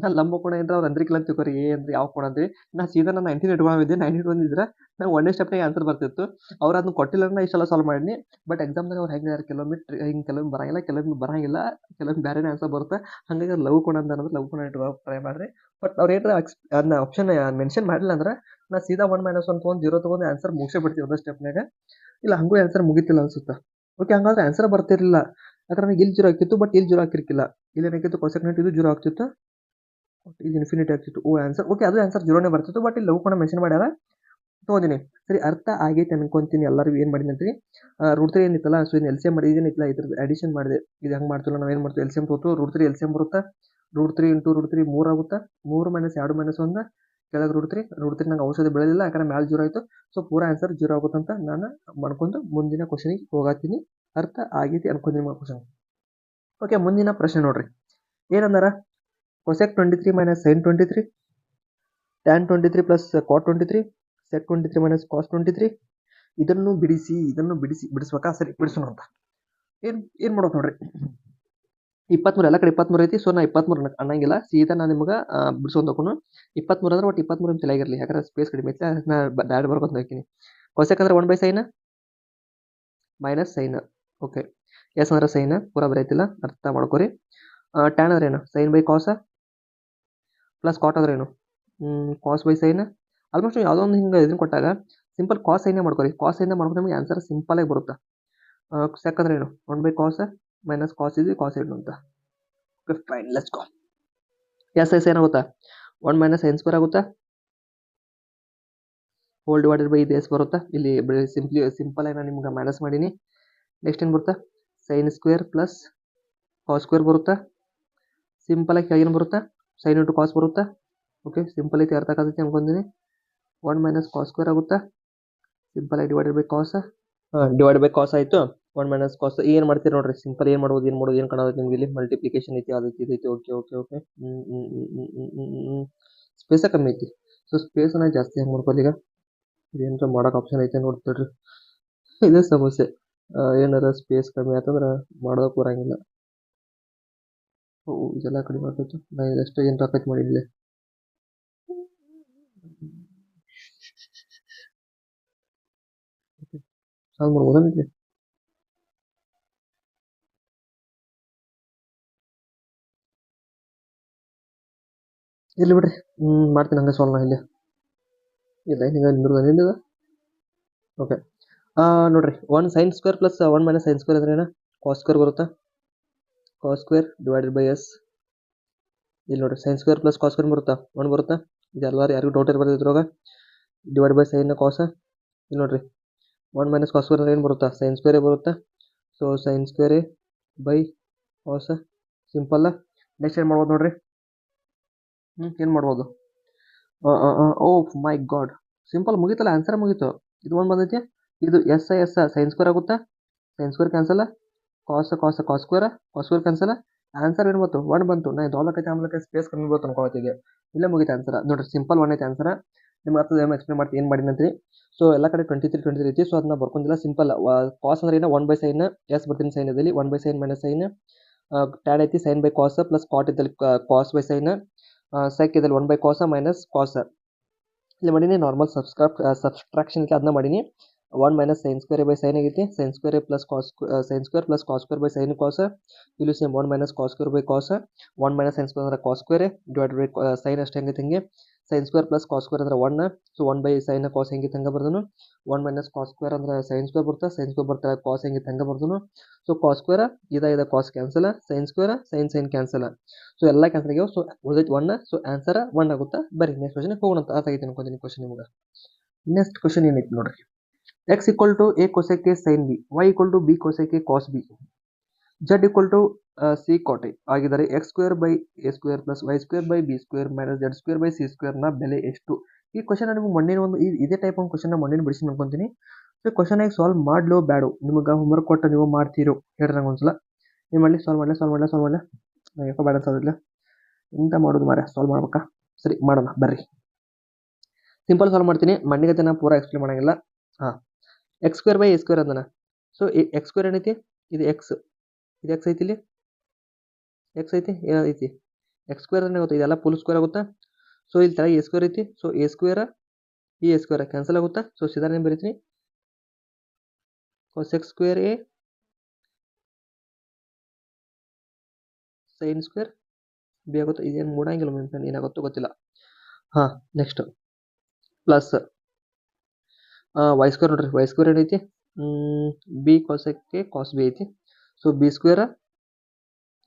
ನಾನು ಲಂಬ ಕೋಣ ಏನ್ರ ಅವ್ರು ಅಂದ್ರಿಕಿಲ್ಲ ಅಂತ ತಿಳ್ಕೊರಿ ಅಂದ್ರೆ ಯಾವ ಕೋಣ ಅಂದ್ರಿ ನಾ ಸೀದಾ ನಾನು 19 ಇಟ್ಕೊಂಡಿದ್ದೆ 19 ಬಂದಿದ್ರೆ ನಾನು ಒಂದೇ ಸ್ಟೆಪ್ನಾಗ ಆನ್ಸರ್ ಬರ್ತಿತ್ತು. ಅವ್ರು ಅದನ್ನ ಕೊಟ್ಟಿಲ್ಲ ನಾ ಇಷ್ಟೆಲ್ಲ ಸಾಲ್ವ್ ಮಾಡಿನಿ. ಬಟ್ ಎಕ್ಸಾಮ್ದಾಗ ಅವ್ರು ಹೆಂಗೆ ಕೆಲವೊಮ್ಮೆ ಹಿಂಗೆ ಕೆಲವೊಮ್ಮೆ ಬರಂಗಿಲ್ಲ ಕೆಲವೊಮ್ಮೆ ಬೇರೆನೇ ಆನ್ಸರ್ ಬರುತ್ತೆ. ಹಾಗಾಗಿ ಲವ್ ಕೋಣ ಅಂತ ಅನ್ನೋದು ಲವ್ ಕೋಣ ಇಟ್ಟು ಟ್ರೈ ಮಾಡ್ರಿ. ಬಟ್ ಅವ್ರು ಏನಾರ ಅದನ್ನ ಆಪ್ಷನ್ ಮೆನ್ಷನ್ ಮಾಡಿಲ್ಲ ಅಂದ್ರೆ ನಾ ಸೀದಾ 1 ಮೈನಸ್ 1 ತೊಗೊಂಡು 0 ತೊಗೊಂಡು ಆನ್ಸರ್ ಮುಗಿಸೇ ಬಿಡ್ತೀವಿ ಒಂದೇ ಸ್ಟೆಪ್ನಾಗ. ಇಲ್ಲ ಹಂಗೂ ಆನ್ಸರ್ ಮುಗಿತಿಲ್ಲ ಅನ್ಸುತ್ತಾ. ಓಕೆ ಹಂಗಾದ್ರೆ ಆನ್ಸರ್ ಬರ್ತಿರ್ಲಿಲ್ಲ ಯಾಕಂದ್ರೆ ನನಗೆ ಇಲ್ಲಿ 0 ಆಗ್ತಿತ್ತು ಬಟ್ ಇಲ್ಲಿ 0 ಹಾಕಿರ್ಕಿಲ್ಲ. ಇಲ್ಲಿ ಏನಾಗಿತ್ತು ಕಾಸೆಕ್ ನೈಟ್ ಇದು 0 ಆಗ್ತಿತ್ತು ಇದು ಇನ್ಫಿನಿಟಿ ಆಗ್ತಿತ್ತು. ಆನ್ಸರ್ ಓಕೆ ಅದು ಆನ್ಸರ್ 0ನೇ ಬರ್ತಿತ್ತು ಬಟ್ ಇಲ್ಲಿ ಲವ್ ಕೂಡ ಮೆನ್ಷನ್ ಮಾಡ್ಯಾರ ತೊಗೊಂಡಿನಿ. ಸರಿ ಅರ್ಥ ಆಗೈತೆ ಅನ್ಕೊಂತೀನಿ ಎಲ್ಲರಿಗೂ. ಏನು ಮಾಡಿದ್ರಿ √3 ಏನಿತ್ತಲ್ಲ ಸೊ ಇದು ಎಲ್ ಸಿ ಎಮ್ ಮಾಡಿ ಏನಿತ್ತಲ್ಲ ಇದ್ರದ್ದು ಅಡಿಷನ್ ಮಾಡಿದೆ. ಇದು ಹೆಂಗೆ ಮಾಡ್ತಿಲ್ಲ ನಾವು ಏನು ಮಾಡ್ತೀವಿ ಎಲ್ ಸಿ ಎಮ್ ತೊಗೊತು √3 ಎಲ್ ಸಿ ಎಮ್ ಬರುತ್ತಾ √3 ಇಂಟು √3 3 ಆಗುತ್ತಾ 3 ಮೈನಸ್ 2 ಮೈನಸ್ 1 ಕೆಳಗೆ √3 ನಂಗೆ ಔಷಧಿ ಬೆಳೆದಿಲ್ಲ ಯಾಕಂದ್ರೆ ಮ್ಯಾಲೆ 0 ಆಯಿತು. ಸೊ ಪೂರಾ ಆನ್ಸರ್ 0 ಆಗುತ್ತಂತ ನಾನು ಮಾಡ್ಕೊಂಡು ಮುಂದಿನ ಕ್ವಶನಿಗೆ ಹೋಗತ್ತೀನಿ. ಅರ್ಥ ಆಗೈತಿ ಅನ್ಕೊಂತೀನಿ ಕ್ವಶನ್. ಓಕೆ ಮುಂದಿನ ಪ್ರಶ್ನೆ ನೋಡ್ರಿ ಏನಂದಾರ cosec 23 minus sin 23 tan 23 plus cot 23 sec 23 minus cos 23 ಇದನ್ನು ಬಿಡಿಸ್ಬೇಕಾ. ಸರಿ ಬಿಡಿಸೋಣ ಅಂತ ಏನು ಮಾಡೋದು ನೋಡ್ರಿ 23 ಎಲ್ಲ ಕಡೆ 23 ಐತಿ. ಸೊ ನಾ 23 ಅನ್ನಂಗಿಲ್ಲ ಸೀದಾ ನಾನು ನಿಮ್ಗೆ ಬಿಡಿಸ್ಕೊಂಡು ಹೋಗೋಣ. 23 ಅಂದ್ರೆ ಒಟ್ಟು 23 ಅಂತ ಆಗಿರಲಿ ಯಾಕಂದ್ರೆ ಸ್ಪೇಸ್ ಕಡಿಮೆ ಐತಿ ನಾ ಡೈರೆಕ್ಟ್ ಬರ್ಕೊಂಡು ಹೋಗ್ತೀನಿ. cosec ಅಂದ್ರೆ 1/sin minus sine. Okay S ಅಂದ್ರೆ ಸೈನ್ ಪೂರಾ ಬರೀತಿಲ್ಲ ಅರ್ಥ ಮಾಡ್ಕೊರಿ. ಟ್ಯಾನ್ ಅಂದ್ರೆ ಏನು sine by cos plus cot ಅಂದ್ರೆ ಏನು ಕಾಸ್ ಬೈ ಸೈನ್. ಆಲ್ಮೋಸ್ಟ್ ಯಾವುದೋ ಒಂದು ಹಿಂಗೆ ಇದನ್ನು ಕೊಟ್ಟಾಗ ಸಿಂಪಲ್ ಕಾಸ್ ಸೈನೇ ಮಾಡ್ಕೊರಿ. ಕಾಸ್ ಸೈನ್ ಮಾಡ್ಕೊಂಡು ನಮಗೆ ಆನ್ಸರ್ ಸಿಂಪಲ್ ಆಗಿ ಬರುತ್ತೆ. ಸೆಕ್ ಅಂದ್ರೆ ಏನು 1/cos ಮೈನಸ್ ಕಾಸ್ ಇದು ಕಾಸ್ ಏನು ಅಂತ. Okay fine let's go. S ಏನಾಗುತ್ತಾ 1 ಮೈನಸ್ sin ಸ್ಕ್ವೇರ್ ಆಗುತ್ತಾ ಹೋಲ್ ಡಿವೈಡೆಡ್ ಬೈ ಇದು ಎಸ್ ಬರುತ್ತಾ. ಇಲ್ಲಿ ಸಿಂಪಲ್ ಆಗಿ ನಾನು ನಿಮ್ಗೆ ಮೈನಸ್ ಮಾಡೀನಿ. ನೆಕ್ಸ್ಟ್ ಏನು ಬರುತ್ತಾ sin square plus cos square ಬರುತ್ತಾ. ಸಿಂಪಲ್ ಆಗಿ ಏನು ಬರುತ್ತಾ sin ಇಂಟು ಕಾಸ್ ಬರುತ್ತಾ. ಓಕೆ ಸಿಂಪಲ್ ಐತಿ ಅರ್ಥ ಆಗತೈತಿ ಅನ್ಕೊಂತೀನಿ. 1 ಮೈನಸ್ ಕಾಸ್ ಸ್ಕ್ವೇರ್ ಆಗುತ್ತಾ ಸಿಂಪಲ್ ಆಗಿ ಡಿವೈಡೆಡ್ ಬೈ ಕಾಸ್ ಆಯಿತು. 1 ಮೈನಸ್ ಕಾಸ್ ಏನು ಮಾಡ್ತೀರಿ ನೋಡ್ರಿ ಸಿಂಪಲ್ ಏನು ಮಾಡ್ಬೋದು ಏನು ಕಾಣೋದು ನಿಮ್ಗೆ ಇಲ್ಲಿ ಮಲ್ಟಿಪ್ಲಿಕೇಶನ್ ಐತಿ ಅದೈತಿ ಇದೈತಿ. ಓಕೆ ಸ್ಪೇಸ ಕಮ್ಮಿ ಐತಿ. ಸೊ ಸ್ಪೇಸನ್ನ ಜಾಸ್ತಿ ಹೆಂಗೆ ಮಾಡ್ಕೊಳ್ಳಿ ಈಗ ಏನಾರ ಮಾಡೋಕೆ ಆಪ್ಷನ್ ಐತೆ ನೋಡ್ತೀರಿ. ಇದೇ ಸಮಸ್ಯೆ ಏನಾರ ಸ್ಪೇಸ್ ಕಮ್ಮಿ ಆಯ್ತಂದ್ರೆ ಮಾಡೋದಕ್ಕೆ ಬರಂಗಿಲ್ಲ. ಇದೆಲ್ಲ ಕಡಿಮೆ ಆಗ್ತೈತು ನಾ ಇದಷ್ಟು ಏನು ರಾಕೈತೆ ಮಾಡಿದ್ಲೆ ಸಾಲ್ವ್ ಮಾಡ್ಬೋದಾ ಇಲ್ಲಿ. ಇರ್ಲಿ ಬಿಡ್ರಿ ಮಾಡ್ತೀನಿ ಹಂಗೆ ಸಾಲ್ವ್ ನಾ ಇಲ್ಲಿ ಇಲ್ಲ ನಿಂದ. ಓಕೆ ನೋಡ್ರಿ 1 sin square plus 1 minus sin square ಅಂದ್ರೆ ಏನು ಕಾಸ್ ಸ್ಕ್ವೇರ್ ಬರುತ್ತಾ. Cos square divided by S. ಇಲ್ಲಿ ನೋಡ್ರಿ sin square plus cos square ಬರುತ್ತಾ 1 ಬರುತ್ತಾ. ಇದು ಯಾರಿಗೂ ಡೌಟ್ ಇರ್ಬಾರ್ದು ಇದ್ರೊಳಗೆ ಡಿವೈಡ್ ಬೈ ಸೈನ್ ಕಾಸ. ಇಲ್ಲಿ ನೋಡ್ರಿ 1 ಮೈನಸ್ ಕಾಸ್ ಸ್ಕ್ವೇರ್ ಅಂದ್ರೆ ಏನು ಬರುತ್ತಾ sin ಸ್ಕ್ವೇರೇ ಬರುತ್ತಾ. ಸೊ sin ಸ್ಕ್ವೇರೇ ಬೈ ಕಾಸ ಸಿಂಪಲ್. ನೆಕ್ಸ್ಟ್ ಏನು ಮಾಡ್ಬೋದು ನೋಡ್ರಿ ಏನು ಮಾಡ್ಬೋದು ಓ ಮೈ ಗಾಡ್ ಸಿಂಪಲ್ ಮುಗೀತಲ್ಲ ಆನ್ಸರ್ ಮುಗೀತು. ಇದು ಒಂದು ಬಂದೈತಿ ಇದು ಎಸ್ sin ಸ್ಕ್ವೇರ್ ಆಗುತ್ತಾ sin square cancel cos square cancel. Answer ಏನು ಬಂತು 1 ಬಂತು. ನಾ ದೊಡ್ಡಕೈತೆ ಸ್ಪೇಸ್ ಕಮ್ಮಿ ಬಂತು ಅನ್ಕೊಳ್ತಿದ್ದೆ. ಇಲ್ಲೇ ಮುಗಿತು ಆನ್ಸರ್ ನೋಡ್ರಿ ಸಿಂಪಲ್ 1 ಐತೆ ಆನ್ಸರ್. ನಿಮ್ಗೆ ಅರ್ಥದ ಏನು ಎಕ್ಸ್ಪ್ಲೇನ್ ಮಾಡ್ತೀನಿ ಏನು ಮಾಡಿನಂತ್ರಿ. ಸೊ ಎಲ್ಲ ಕಡೆ 23 ಐತಿ. ಸೊ ಅದನ್ನ ಬರ್ಕೊಂಡಿಲ್ಲ ಸಿಂಪಲ್ ಕಾಸ್ ಅಂದ್ರೆ ಏನು 1/sin ಎಸ್ ಬರ್ತೀನಿ ಸೈನ್ ಇದ್ದಲ್ಲಿ 1/sin ಮೈನಸ್ ಸೈನ್ ಟ್ಯಾನ್ ಐತಿ sin by cos plus cot ಇದ್ದಲ್ಲಿ ಕಾಸ್ ಬೈ ಸೈನ್ ಸೆಕ್ ಇದ್ದಲ್ಲಿ 1/cos ಮೈನಸ್ ಕಾಸ್. ಇಲ್ಲಿ ಮಾಡೀನಿ ನಾರ್ಮಲ್ ಸಬ್ಸ್ಟ್ರಾಕ್ಷನ್ ಐತಿ ಅದನ್ನ ಮಾಡೀನಿ. 1 minus sin square by sine ಆಗೈತಿ sin square plus sin square plus cos square by sine cos. ಇಲ್ಲಿ same 1 minus cos square by cos 1 minus sin square ಅಂದ್ರೆ cos square divide by sine ಅಷ್ಟೇ ಹೆಂಗೈತೆ ಹಂಗೆ sin square plus cos square ಅಂದ್ರೆ 1. So 1/sin cos ಹೆಂಗಿತ್ತು ಹಂಗೆ ಬರ್ದನು. 1 minus cos square ಅಂದ್ರೆ sin ಸ್ಕ್ವೇರ್ ಬರುತ್ತೆ sin ಸ್ಕ್ವೇರ್ ಬರ್ತಾ ಕಾಸ್ ಹೆಂಗಿತ್ತು ಹಂಗೆ ಬರ್ದನು. ಸೊ ಕಾಸ್ ಸ್ಕ್ವೇರ್ ಇದೆ cos cancel sin square sin cancel. So ಎಲ್ಲ ಕ್ಯಾನ್ಸಲ್ ಆಗ್ಯಾವ. ಸೊ ಉಳಿದೈತೆ 1. ಸೊ ಆನ್ಸರ್ 1 ಆಗುತ್ತಾ. ಬರೀ ನೆಕ್ಸ್ಟ್ ಕ್ವಶನ್ ಹೋಗೋಣ ಅಂತ ಅರ್ಥಾಗೈತೆ ಅನ್ಕೊಂತೀನಿ ಕ್ವಶನ್ ನಿಮ್ಗೆ. ನೆಕ್ಸ್ಟ್ ಕ್ವಶನ್ ಏನೈತಿ ನೋಡ್ರಿ x equal to a cosec a sin b y equal to b cosec a cos b z equal to c cot a ಆಗಿದ್ದರೆ x square by a square plus y square by b square minus z square by c square ನ ಬೆಲೆ ಎಷ್ಟು. ಈ question ನಿಮ್ಗೆ ಮೊನ್ನೆ ಒಂದು ಇದೇ type ಒಂದು ಕ್ವಶನ್ ಮೊನ್ನೆ ಬಿಡಿಸಿ ಅನ್ಕೊಂತೀನಿ. ಸೊ ಕ್ವಶನ್ ಆಗಿ ಸಾಲ್ವ್ ಮಾಡ್ಲೋ ಬೇಡ ನಿಮಗೆ ಹೋಮ್ವರ್ಕ್ ಕೊಟ್ಟು ನೀವು ಮಾಡ್ತೀರೋ ಹೇಳ್ರಿ ನಂಗೆ ಒಂದ್ಸಲ ಏನು ಮಾಡಲಿ ಸಾಲ್ವ್ ಮಾಡಲೇ ನಂಗೆ ಯಾಕೋ ಬೇಡ ಅನ್ಸೋದಿಲ್ಲ ಎಂತ ಮಾಡೋದು ಮಾರ್ರೆ ಸಾಲ್ವ್ ಮಾಡ್ಬೇಕಾ ಸರಿ ಮಾಡೋಣ ಬರ್ರಿ ಸಿಂಪಲ್ ಸಾಲ್ವ್ ಮಾಡ್ತೀನಿ ಮಣ್ಣಿಗೆ ನಾನು ಪೂರಾ ಎಕ್ಸ್ಪ್ಲೇನ್ ಮಾಡಂಗಿಲ್ಲ ಹಾಂ X square by A square ಅಂದನ ಸೊ ಎಕ್ಸ್ ಸ್ಕ್ವೇರ್ ಏನೈತಿ ಇದು ಎಕ್ಸ್ ಐತಿ ಇಲ್ಲಿ ಎಕ್ಸ್ ಐತಿ ಏನೈತಿ ಎಕ್ಸ್ ಸ್ಕ್ವೇರ್ ಅಂದ್ರೆ ಗೊತ್ತಾ ಇದೆಲ್ಲ ಫುಲ್ ಸ್ಕ್ವೇರ್ ಆಗುತ್ತಾ ಸೊ ಇಲ್ಲಿ ತಳ ಎ ಸ್ಕ್ವೇರ್ ಐತಿ ಸೊ ಎ ಸ್ಕ್ವೇರ ಈ ಎ ಸ್ಕ್ವೇರ್ ಕ್ಯಾನ್ಸಲ್ ಆಗುತ್ತಾ ಸೊ ಸಿಧಾರ ಏನು ಬರೀತೀನಿ cos x square A sign square B ಆಗುತ್ತೆ ಇದೇನು ಮೂಡಂಗಿಲ್ಲ ಮೆನ್ಷನ್ ಏನಾಗುತ್ತೋ ಗೊತ್ತಿಲ್ಲ ಹಾಂ ನೆಕ್ಸ್ಟ್ ಪ್ಲಸ್ ವೈ ಸ್ಕ್ವೇರ್ ನೋಡ್ರಿ ವೈ ಸ್ಕ್ವೇರ್ ಏನೈತಿ ಬಿ ಕಾಸ್ ಎಕ್ಕೆ ಕಾಸ್ ಬಿ ಐತಿ ಸೊ ಬಿ ಸ್ಕ್ವೇರ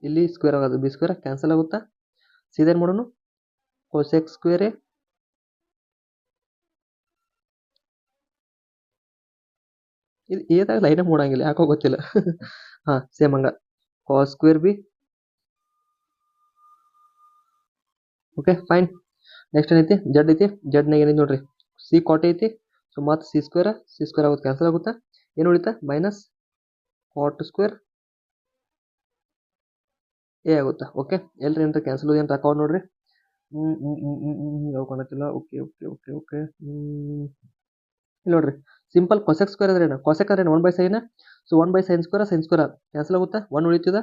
ಇಲ್ಲಿ ಸ್ಕ್ವೇರ್ ಆಗೋದು ಬಿ ಸ್ಕ್ವೇರ್ ಕ್ಯಾನ್ಸಲ್ ಆಗುತ್ತಾ ಸೀದಾ ಏನು ಮಾಡೋಣ cos x ಸ್ಕ್ವೇರ್ ಇದು ಏದಾಗ ಲೈನೇ ಮೂಡಂಗಿಲ್ಲ ಯಾಕೋ ಗೊತ್ತಿಲ್ಲ ಹಾಂ ಸೇಮ್ ಹಂಗ cos square B okay fine next ಏನೈತಿ ಜಡ್ ಐತಿ ಜಡ್ನಾಗ ಏನೈತಿ ನೋಡ್ರಿ ಸಿ ಕಾಟ್ ಐತಿ ಸೊ ಮತ್ತೆ ಸಿ ಸ್ಕ್ವೇರ್ ಆಗುತ್ತೆ ಕ್ಯಾನ್ಸಲ್ ಆಗುತ್ತಾ ಏನು ಉಳಿತಾ ಮೈನಸ್ ಕಾಟ್ ಸ್ಕ್ವೇರ್ ಎ ಆಗುತ್ತಾ ಓಕೆ ಎಲ್ರಿ ಏನ್ರ ಕ್ಯಾನ್ಸಲ್ ಏನು ಅಕೌಂಟ್ ನೋಡ್ರಿ ಯಾವ ಕಾಣತ್ತಿಲ್ಲ ಓಕೆ ಓಕೆ ಓಕೆ ಓಕೆ ಇಲ್ಲಿ ನೋಡ್ರಿ ಸಿಂಪಲ್ ಕೊಸೆಕ್ ಸ್ಕ್ವೇರ್ ಅಂದ್ರೆ ಏನು ಕೊಸೆಕ್ ಅಂದ್ರೆ 1/sin so 1/sin square cancel ಆಗುತ್ತಾ 1 ಉಳಿತದ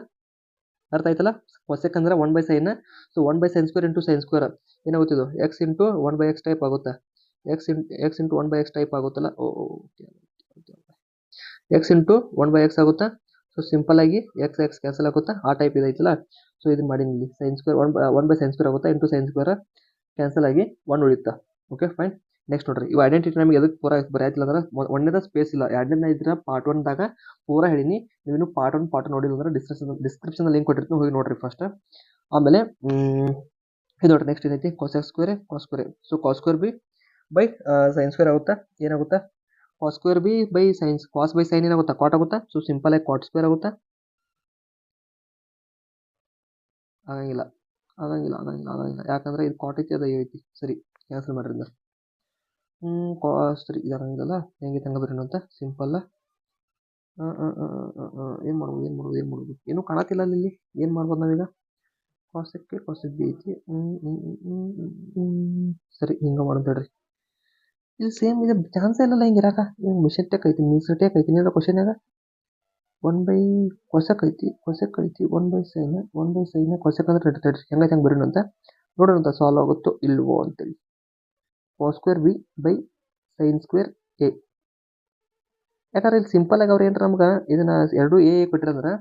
ಅರ್ಥ ಆಯ್ತಲ್ಲ ಕೊಸೆಕ್ ಅಂದ್ರೆ 1/sin so 1/sin square into sine square ಏನಾಗುತ್ತಿದ್ದು ಎಕ್ಸ್ ಇಂಟು 1/x ಟೈಪ್ ಆಗುತ್ತಾ ಎಕ್ಸ್ ಇಂಟು 1/x ಟೈಪ್ ಆಗುತ್ತಲ್ಲ ಎಕ್ಸ್ ಇಂಟು 1/x ಆಗುತ್ತಾ ಸೊ ಸಿಂಪಲ್ ಆಗಿ ಎಕ್ಸ್ ಕ್ಯಾನ್ಸಲ್ ಆಗುತ್ತಾ ಆ ಟೈಪ್ ಇದೈತಲ್ಲ ಸೊ ಇದನ್ನ ಮಾಡೀನಿ ಇಲ್ಲಿ ಸೈನ್ ಸ್ಕ್ವೇರ್ 1/sin ಸ್ಕ್ವೇರ್ ಆಗುತ್ತಾ ಇಂಟು ಸೈನ್ ಸ್ಕ್ವೇರ್ ಕ್ಯಾನ್ಸಲ್ ಆಗಿ 1 ಉಳಿತಾ ಓಕೆ ಫೈನ್ ನೆಕ್ಸ್ಟ್ ನೋಡ್ರಿ ಇವು ಐಡೆಂಟಿಟಿ ನಮಗೆ ಎದಕ್ಕೆ ಪೂರ ಬರೆಯತ್ತಿಲ್ಲ ಅಂದ್ರೆ ಒಂದೇದ ಸ್ಪೇಸ್ ಇಲ್ಲ ಎರಡನೇ ಇದ್ರೆ ಪಾರ್ಟ್ 1ದಾಗ ಪೂರ ಹೇಳಿನಿ ನೀವು ಪಾರ್ಟ್ 1 ನೋಡಿಲ್ಲ ಅಂದ್ರೆ ಡಿಸ್ಕ್ರಿಪ್ಷನ್ ಲಿಂಕ್ ಕೊಟ್ಟಿರ್ತೀನಿ ಹೋಗಿ ನೋಡ್ರಿ ಫಸ್ಟ್ ಆಮೇಲೆ ಇದು ನೋಡ್ರಿ ನೆಕ್ಸ್ಟ್ ಏನೈತಿ cos square so cos square B by sine square ಆಗುತ್ತಾ ಏನಾಗುತ್ತಾ cos square B by sines cos by sine ಏನಾಗುತ್ತಾ ಕಾಟ್ ಆಗುತ್ತಾ ಸೊ ಸಿಂಪಲ್ ಆಗಿ ಕಾಟ್ ಸ್ಕ್ವೇರ್ ಆಗುತ್ತಾ ಆಗಂಗಿಲ್ಲ ಯಾಕಂದ್ರೆ ಇದು ಕಾಟ್ ಐತಿ ಅದು ಐತಿ ಸರಿ ಕ್ಯಾನ್ಸಲ್ ಮಾಡ್ರಿಂದ ಕಾಸ್ಟ್ ರೀ ಇದಾರಂಗಿಲ್ಲ ಹೆಂಗೆ ತಂಗ ಬರೋಣ ಅಂತ ಸಿಂಪಲ್ ಏನು ಮಾಡ್ಬೋದು ಏನು ಕಾಣತಿಲ್ಲ ಅಲ್ಲಿ ಏನು ಮಾಡ್ಬೋದು ನಾವೀಗ ಕಾಸಕ್ಕೆ ಕಾಸಕ್ ಬಿ ಐತಿ ಸರಿ ಹಿಂಗೆ ಮಾಡೋದು ಹೇಳ್ರಿ ಇದು ಸೇಮ್ ಇದು ಚಾನ್ಸೇ ಇಲ್ಲ ಹಿಂಗೆ ಇರಾಕ ಹಿಂಗೆ ಮಿಸ್ಟೇಕ್ ಐತಿ ಏನಾರ ಕ್ವಶನ್ಯಾಗ 1 ಕೊಸಕ್ ಐತಿ 1/sin ಕೊಸಕ್ ಅಂದ್ರೆ ತಡ್ರಿ ಹೆಂಗೈತೆ ಹಂಗೆ ಬರೋಣ ಅಂತ ನೋಡೋಣ ಅಂತ ಸಾಲ್ವ್ ಆಗುತ್ತೋ ಇಲ್ವೋ ಅಂತೇಳಿ cos square B by sine square A ಯಾಕಂದ್ರೆ ಇಲ್ಲಿ ಸಿಂಪಲ್ ಆಗಿ ಅವ್ರು ಏನ್ರ ನಮ್ಗೆ ಇದನ್ನ ಎರಡು ಎ ಕೊಟ್ಟಿರಂದ್ರೆ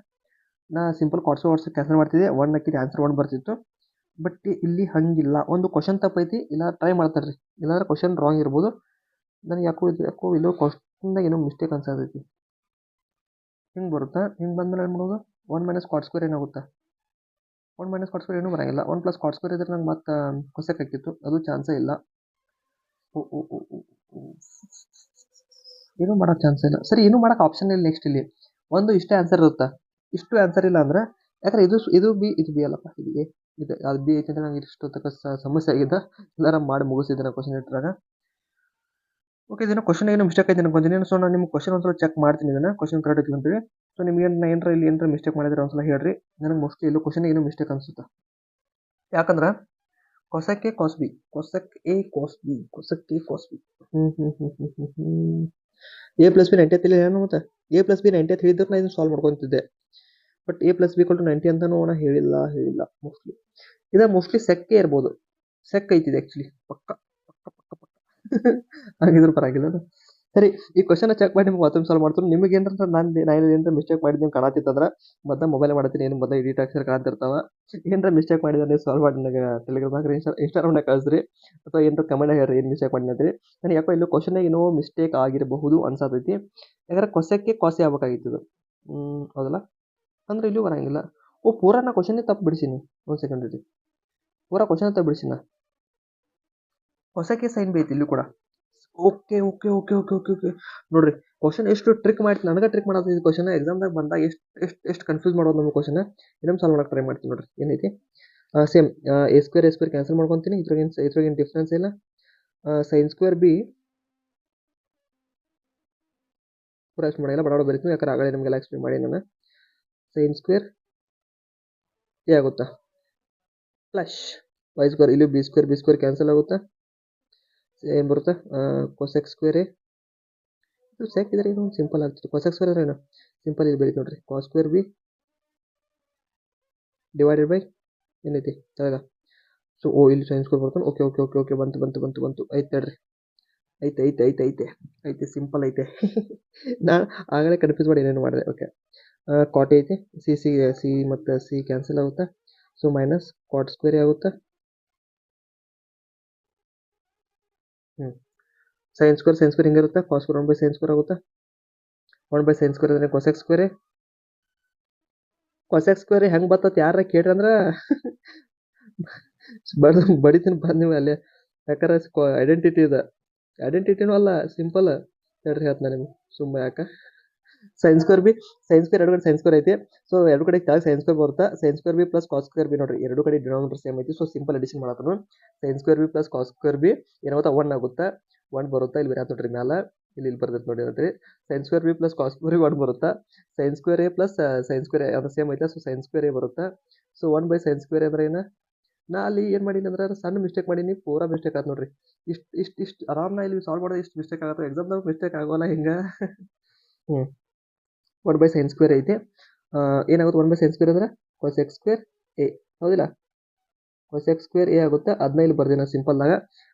ನಾ ಸಿಂಪಲ್ ಕಾಟ್ಸ್ ಕ್ಯಾನ್ಸಲ್ ಮಾಡ್ತಿದ್ದೆ 1 ಹಾಕಿದ್ರೆ ಆನ್ಸರ್ 1 ಬರ್ತಿತ್ತು ಬಟ್ ಇಲ್ಲಿ ಹಂಗಿಲ್ಲ ಒಂದು ಕ್ವಶನ್ ತಪ್ಪೈತಿ ಇಲ್ಲ ಟ್ರೈ ಮಾಡ್ತಾರ್ರಿ ಇಲ್ಲಾಂದ್ರೆ ಕ್ವಶನ್ ರಾಂಗ್ ಇರ್ಬೋದು ನನಗೆ ಯಾಕೋ ಇಲ್ಲೋ ಕ್ವಶನ್ದಾಗ ಏನೋ ಮಿಸ್ಟೇಕ್ ಅನ್ಸತೈತಿ ಹಿಂಗೆ ಬರುತ್ತಾ ಹಿಂಗೆ ಬಂದ್ಮೇಲೆ ಏನು ಮಾಡೋದು 1 - ಕಾಟ್ ಸ್ಕ್ವೇರ್ ಏನಾಗುತ್ತಾ 1 - ಕಾಟ್ ಸ್ಕ್ವೇರ್ ಏನೂ ಬರಂಗಿಲ್ಲ 1 + ಕಾಟ್ ಸ್ಕ್ವೇರ್ ಇದ್ರೆ ನಂಗೆ ಮತ್ತೆ ಕೊಸೆಕ್ ಆಗ್ತಿತ್ತು ಅದು ಚಾನ್ಸೇ ಇಲ್ಲ ಏನೂ ಮಾಡೋಕೆ ಚಾನ್ಸ್ ಇಲ್ಲ ಸರಿ ಏನೂ ಮಾಡೋಕೆ ಆಪ್ಷನ್ ಇಲ್ಲ ನೆಕ್ಸ್ಟ್ ಇಲ್ಲಿ ಒಂದು ಇಷ್ಟೇ ಆನ್ಸರ್ ಇರುತ್ತಾ ಇಷ್ಟು ಆನ್ಸರ್ ಇಲ್ಲ ಅಂದ್ರೆ ಯಾಕಂದ್ರೆ ಇದು ಬಿ ಅಲ್ಲಪ್ಪ ಇದು ಎ ಇದು ಅದು ಬಿ ಐತೆ ಅಂದ್ರೆ ನಂಗೆ ಇಷ್ಟು ತಕ್ಕ ಸಮಸ್ಯೆ ಆಗಿದೆ ಎಲ್ಲಾರ ಮಾಡಿ ಮುಗಿಸಿದ್ದೆ ನಾನು ಕ್ವಶನ್ ಇಟ್ಟಾಗ ಓಕೆ ಇದನ್ನು ಕ್ವಶನ್ ಏನೋ ಮಿಸ್ಟೇಕ್ ಐತೆ ಅನ್ಕೊಂತೀನಿ ಸೊ ನಾನು ನಿಮ್ಮ ಕ್ವಶನ್ ಒಂದ್ಸಲ ಚೆಕ್ ಮಾಡ್ತೀನಿ ಇದನ್ನು ಕ್ವಶನ್ ಕರೆಕ್ಟ್ ಐತಿ ಅಂತೀವಿ ಸೊ ನಿಮ್ಗೆ ಏನಾರ ಮಿಸ್ಟೇಕ್ ಮಾಡಿದ್ರೆ ಒಂದ್ಸಲ ಹೇಳ್ರಿ ನನಗೆ ಮೋಸ್ಟ್ಲಿ ಎಲ್ಲೂ ಕ್ವಶನ್ ಏನೋ ಮಿಸ್ಟೇಕ್ ಅನ್ಸುತ್ತೆ ಯಾಕಂದ್ರೆ ಕೊಸಕ್ಕೆ ಕಾಸ್ ಬಿ ಎ ಪ್ಲಸ್ ಬಿ 90 ಏನು ಮತ್ತೆ ಎ ಪ್ಲಸ್ ಬಿ 90 ಹೇಳಿದ್ರೆ ನಾನು ಇದನ್ನು ಸಾಲ್ವ್ ಮಾಡ್ಕೊತಿದ್ದೆ ಬಟ್ ಎ ಪ್ಲಸ್ ಬಿ = 90 ಅಂತನೂ ನಾ ಹೇಳಿಲ್ಲ ಮೋಸ್ಟ್ಲಿ ಮೋಸ್ಟ್ಲಿ ಸೆಕ್ಕೆ ಇರ್ಬೋದು ಸೆಕ್ ಐತಿದೆ ಆ್ಯಕ್ಚುಲಿ ಪಕ್ಕ ಹಾಗಿದ್ರು ಪರವಾಗಿಲ್ಲ ಸರಿ ಈ ಕ್ವಶನ್ ಚೆಕ್ ಮಾಡಿ ನಿಮ್ಗೆ ಮತ್ತೊಮ್ಮೆ ಸಾಲ್ವ್ ಮಾಡ್ತೀನಿ ನಿಮಗೆ ಏನಂದ್ರೆ ನಾನು ಏನಾರ ಮಿಸ್ಟೇಕ್ ಮಾಡಿದ್ದೀನಿ ಕಾಣತಿತ್ತಂದ್ರೆ ಮತ್ತೆ ಮೊಬೈಲ್ ಮಾಡ್ತೀನಿ ಏನು ಮತ್ತೆ ಎಡಿಟ್ ಆಗ್ಸಿದ್ರೆ ಕಾಣ್ತಿರ್ತಾವ ಏನಾರ ಮಿಸ್ಟೇಕ್ ಮಾಡಿದ್ರೆ ಸಾಲ್ವ್ ಮಾಡಿ ನನಗೆ ಟೆಲಿಗ್ರಾಮ್ನಾಗ ಇನ್ಸ್ಟಾಗ್ರಾಮ್ನಾಗ ಕಳಿಸ್ರಿ ಅಥವಾ ಏನಾರ ಕಮೆಂಟ್ ಹೇಳ್ರಿ ಏನು ಮಿಸ್ಟೇಕ್ ಮಾಡಿದ್ರಿ ನನಗೆ ಯಾಕೋ ಇಲ್ಲೂ ಕ್ವಶನ್ ಏನೋ ಮಿಸ್ಟೇಕ್ ಆಗಿರಬಹುದು ಅನ್ಸತೈತಿ ಯಾಕಂದ್ರೆ ಕೊಸಕ್ಕೆ ಕಾಸೆ ಆಗ್ಬೇಕಾಗಿತ್ತು ಇದು ಹೌದಲ್ಲ ಅಂದ್ರೆ ಇಲ್ಲೂ ಬರಂಗಿಲ್ಲ ಪೂರಾ ನಾ ಕ್ವಶನ್ನೇ ತಪ್ಪು ಬಿಡಿಸೀನಿ ಒಂದು ಸೆಕೆಂಡ್ ರೀ ಪೂರಾ ಕ್ವಶನ್ ತಪ್ಪು ಬಿಡಿಸಿನ ಹೊಸಕ್ಕೆ ಸೈನ್ ಬೈತಿ ಇಲ್ಲೂ ಕೂಡ ಓಕೆ ನೋಡ್ರಿ ಕ್ವಶನ್ ಎಷ್ಟು ಟ್ರಿಕ್ ಮಾಡ್ತೀನಿ ನನಗೆ ಟ್ರಿಕ್ ಮಾಡೋದು ಇದು ಕ್ವಶನ್ ಎಕ್ಸಾಮ್ದಾಗ ಬಂದಾಗ ಎಷ್ಟು ಕನ್ಫ್ಯೂಸ್ ಮಾಡೋದು ನಮ್ಮ ಕ್ವಶನ್ ಇನ್ನೊಂದು ಸಾಲ್ವ್ ಮಾಡಕ್ಕೆ ಟ್ರೈ ಮಾಡ್ತೀನಿ ನೋಡ್ರಿ ಏನೈತಿ ಸೇಮ್ ಎ ಸ್ಕ್ವೇರ್ ಕ್ಯಾನ್ಸಲ್ ಮಾಡ್ಕೊತೀನಿ ಇದ್ರಾಗೇನು ಡಿಫ್ರೆನ್ಸ್ ಇಲ್ಲ ಸೈನ್ ಸ್ಕ್ವೇರ್ ಬಿ ಪೂರ ಅಷ್ಟು ಮಾಡಿಲ್ಲ, ಬಡ ಬರೀತೀನಿ ಯಾಕಂದ್ರೆ ಆಗಲೇ ನಿಮಗೆಲ್ಲ ಎಕ್ಸ್ಪ್ಲೇನ್ ಮಾಡಿ ನಾನು. ಸೈನ್ ಸ್ಕ್ವೇರ್ ಎ ಆಗುತ್ತಾ ಪ್ಲಸ್ ವೈ ಸ್ಕ್ವೇರ್, ಇಲ್ಲಿ ಬಿ ಸ್ಕ್ವೇರ್ ಕ್ಯಾನ್ಸಲ್ ಆಗುತ್ತಾ, ಏನು ಬರುತ್ತೆ ಕೊಸೆಕ್ ಸ್ಕ್ವೇರ್ ಎ. ಇದು ಸೆಕ್ ಇದ್ರೆ ಏನು ಸಿಂಪಲ್ ಆಗ್ತದೆ, ಕೊಸೆಕ್ ಸ್ಕ್ವೇರ್ ಅಂದ್ರೆ ಏನು ಸಿಂಪಲ್ ಇಲ್ಲಿ ಬೆಳೀತು ನೋಡ್ರಿ, cos square B divided by ಏನೈತಿ ತೆಳಗ. ಸೊ ಓ ಇಲ್ಲಿ ಸೈನ್ ಸ್ಕ್ವೇರ್ ಬರ್ತಾನೆ. ಓಕೆ ಓಕೆ ಓಕೆ ಓಕೆ ಬಂತು ಬಂತು ಬಂತು ಬಂತು ಐತೆ ತಡ್ರಿ, ಐತೆ ಐತೆ ಐತೆ ಐತೆ ಐತೆ ಸಿಂಪಲ್ ಐತೆ. ನಾನು ಆಗಲೇ ಕನ್ಫ್ಯೂಸ್ ಮಾಡಿ ಏನೇನು ಮಾಡಿದೆ. ಓಕೆ ಕಾಟ್ ಐತೆ, ಸಿ ಸಿ ಸಿ ಮತ್ತು ಸಿ ಕ್ಯಾನ್ಸಲ್ ಆಗುತ್ತಾ, ಸೊ ಮೈನಸ್ ಕಾಟ್ ಸ್ಕ್ವೇರ್ ಆಗುತ್ತಾ. ಸೈನ್ ಸ್ಕ್ವೇರ್ ಹಿಂಗಿರುತ್ತೆ, cos square 1 by sine square ಆಗುತ್ತಾ. 1 ಬೈ ಸೈನ್ ಸ್ಕ್ವೇರ್ ಅಂದರೆ ಕೊಸೆಕ್ ಸ್ಕ್ವೇರ್ ಹೆಂಗೆ ಬರ್ತದೆ ಯಾರ ಕೇಳ್ರಿ ಅಂದ್ರೆ ಬಡಿತೀನಿ ಬಂದು ನೀವು ಅಲ್ಲೇ, ಯಾಕಂದ್ರೆ ಐಡೆಂಟಿಟಿನೂ ಅಲ್ಲ ಸಿಂಪಲ್. ಹೇಳ್ರಿ ಹೇಳ್ತ ನಾನು ನಿಮ್ಗೆ ಸುಮ್ಮನೆ ಯಾಕೆ ಸೈನ್ ಸ್ಕ್ವೇರ್ ಎರಡು ಕಡೆ ಸೈನ್ ಸ್ಕ್ವೇರ್ ಐತಿ. ಸೊ ಎರಡು ಕಡೆ ಕೆಳಗೆ ಸೈನ್ ಸ್ಕ್ವೇರ್ ಬರುತ್ತೆ, sine square B plus cos square B ನೋಡ್ರಿ, ಎರಡು ಕಡೆ ಡಿನಾಮಿನೇಟರ್ ಸೇಮ್ ಐತಿ. ಸೊ ಸಿಂಪಲ್ ಅಡಿಷನ್ ಮಾಡತ್ತನು, sine square B plus cos square B ಏನಾಗುತ್ತೆ 1 ಆಗುತ್ತಾ, 1 ಬರುತ್ತಾ, ಇಲ್ಲಿ ಬರತ್ತೆ ನೋಡ್ರಿ ಮ್ಯಾಲ, ಇಲ್ಲಿ ಬರ್ತೈತೆ ನೋಡಿ ನೋಡ್ರಿ, sine square B plus cos square 1 ಬರುತ್ತಾ, sine square A plus sine square ಅದು ಸೇಮ್ ಐತೆ. ಸೊ ಸೈನ್ ಸ್ಕ್ವೇರ್ ಎ ಬರುತ್ತಾ. ಸೊ 1 ಬೈ ಸೈನ್ ಸ್ಕ್ವೇರ್ ಅಂದ್ರೆ ಏನು, ನಾ ಅಲ್ಲಿ ಏನು ಮಾಡೀನಿ ಅಂದ್ರೆ ಸಣ್ಣ ಮಿಸ್ಟೇಕ್ ಮಾಡೀನಿ, ಪೂರಾ ಮಿಸ್ಟೇಕ್ ಆಯ್ತು ನೋಡ್ರಿ. ಇಷ್ಟು ಆರಾಮ್ ನಾ ಇಲ್ಲಿ ಸಾಲ್ವ್ ಮಾಡೋದು ಇಷ್ಟು ಮಿಸ್ಟೇಕ್ ಆಗುತ್ತೆ, ಎಕ್ಸಾಮ್ದಾಗ ಮಿಸ್ಟೇಕ್ ಆಗೋಲ್ಲ ಹಿಂಗೆ. 1 ಬೈ ಸೈನ್ ಸ್ಕ್ವೇರ್ ಐತೆ, ಏನಾಗುತ್ತೆ 1 ಬೈ ಸೈನ್ ಸ್ಕ್ವೇರ್ ಅಂದ್ರೆ ಕೊಸೆಕ್ ಸ್ಕ್ವೇರ್ ಎ, ಹೌದಿಲ್ಲ, ಕೊಸೆಕ್ ಸ್ಕ್ವೇರ್ ಎ ಆಗುತ್ತೆ. ಅದನ್ನ ಇಲ್ಲಿ ಬರ್ತೀನಿ ನಾನು ಸಿಂಪಲ್ದಾಗ,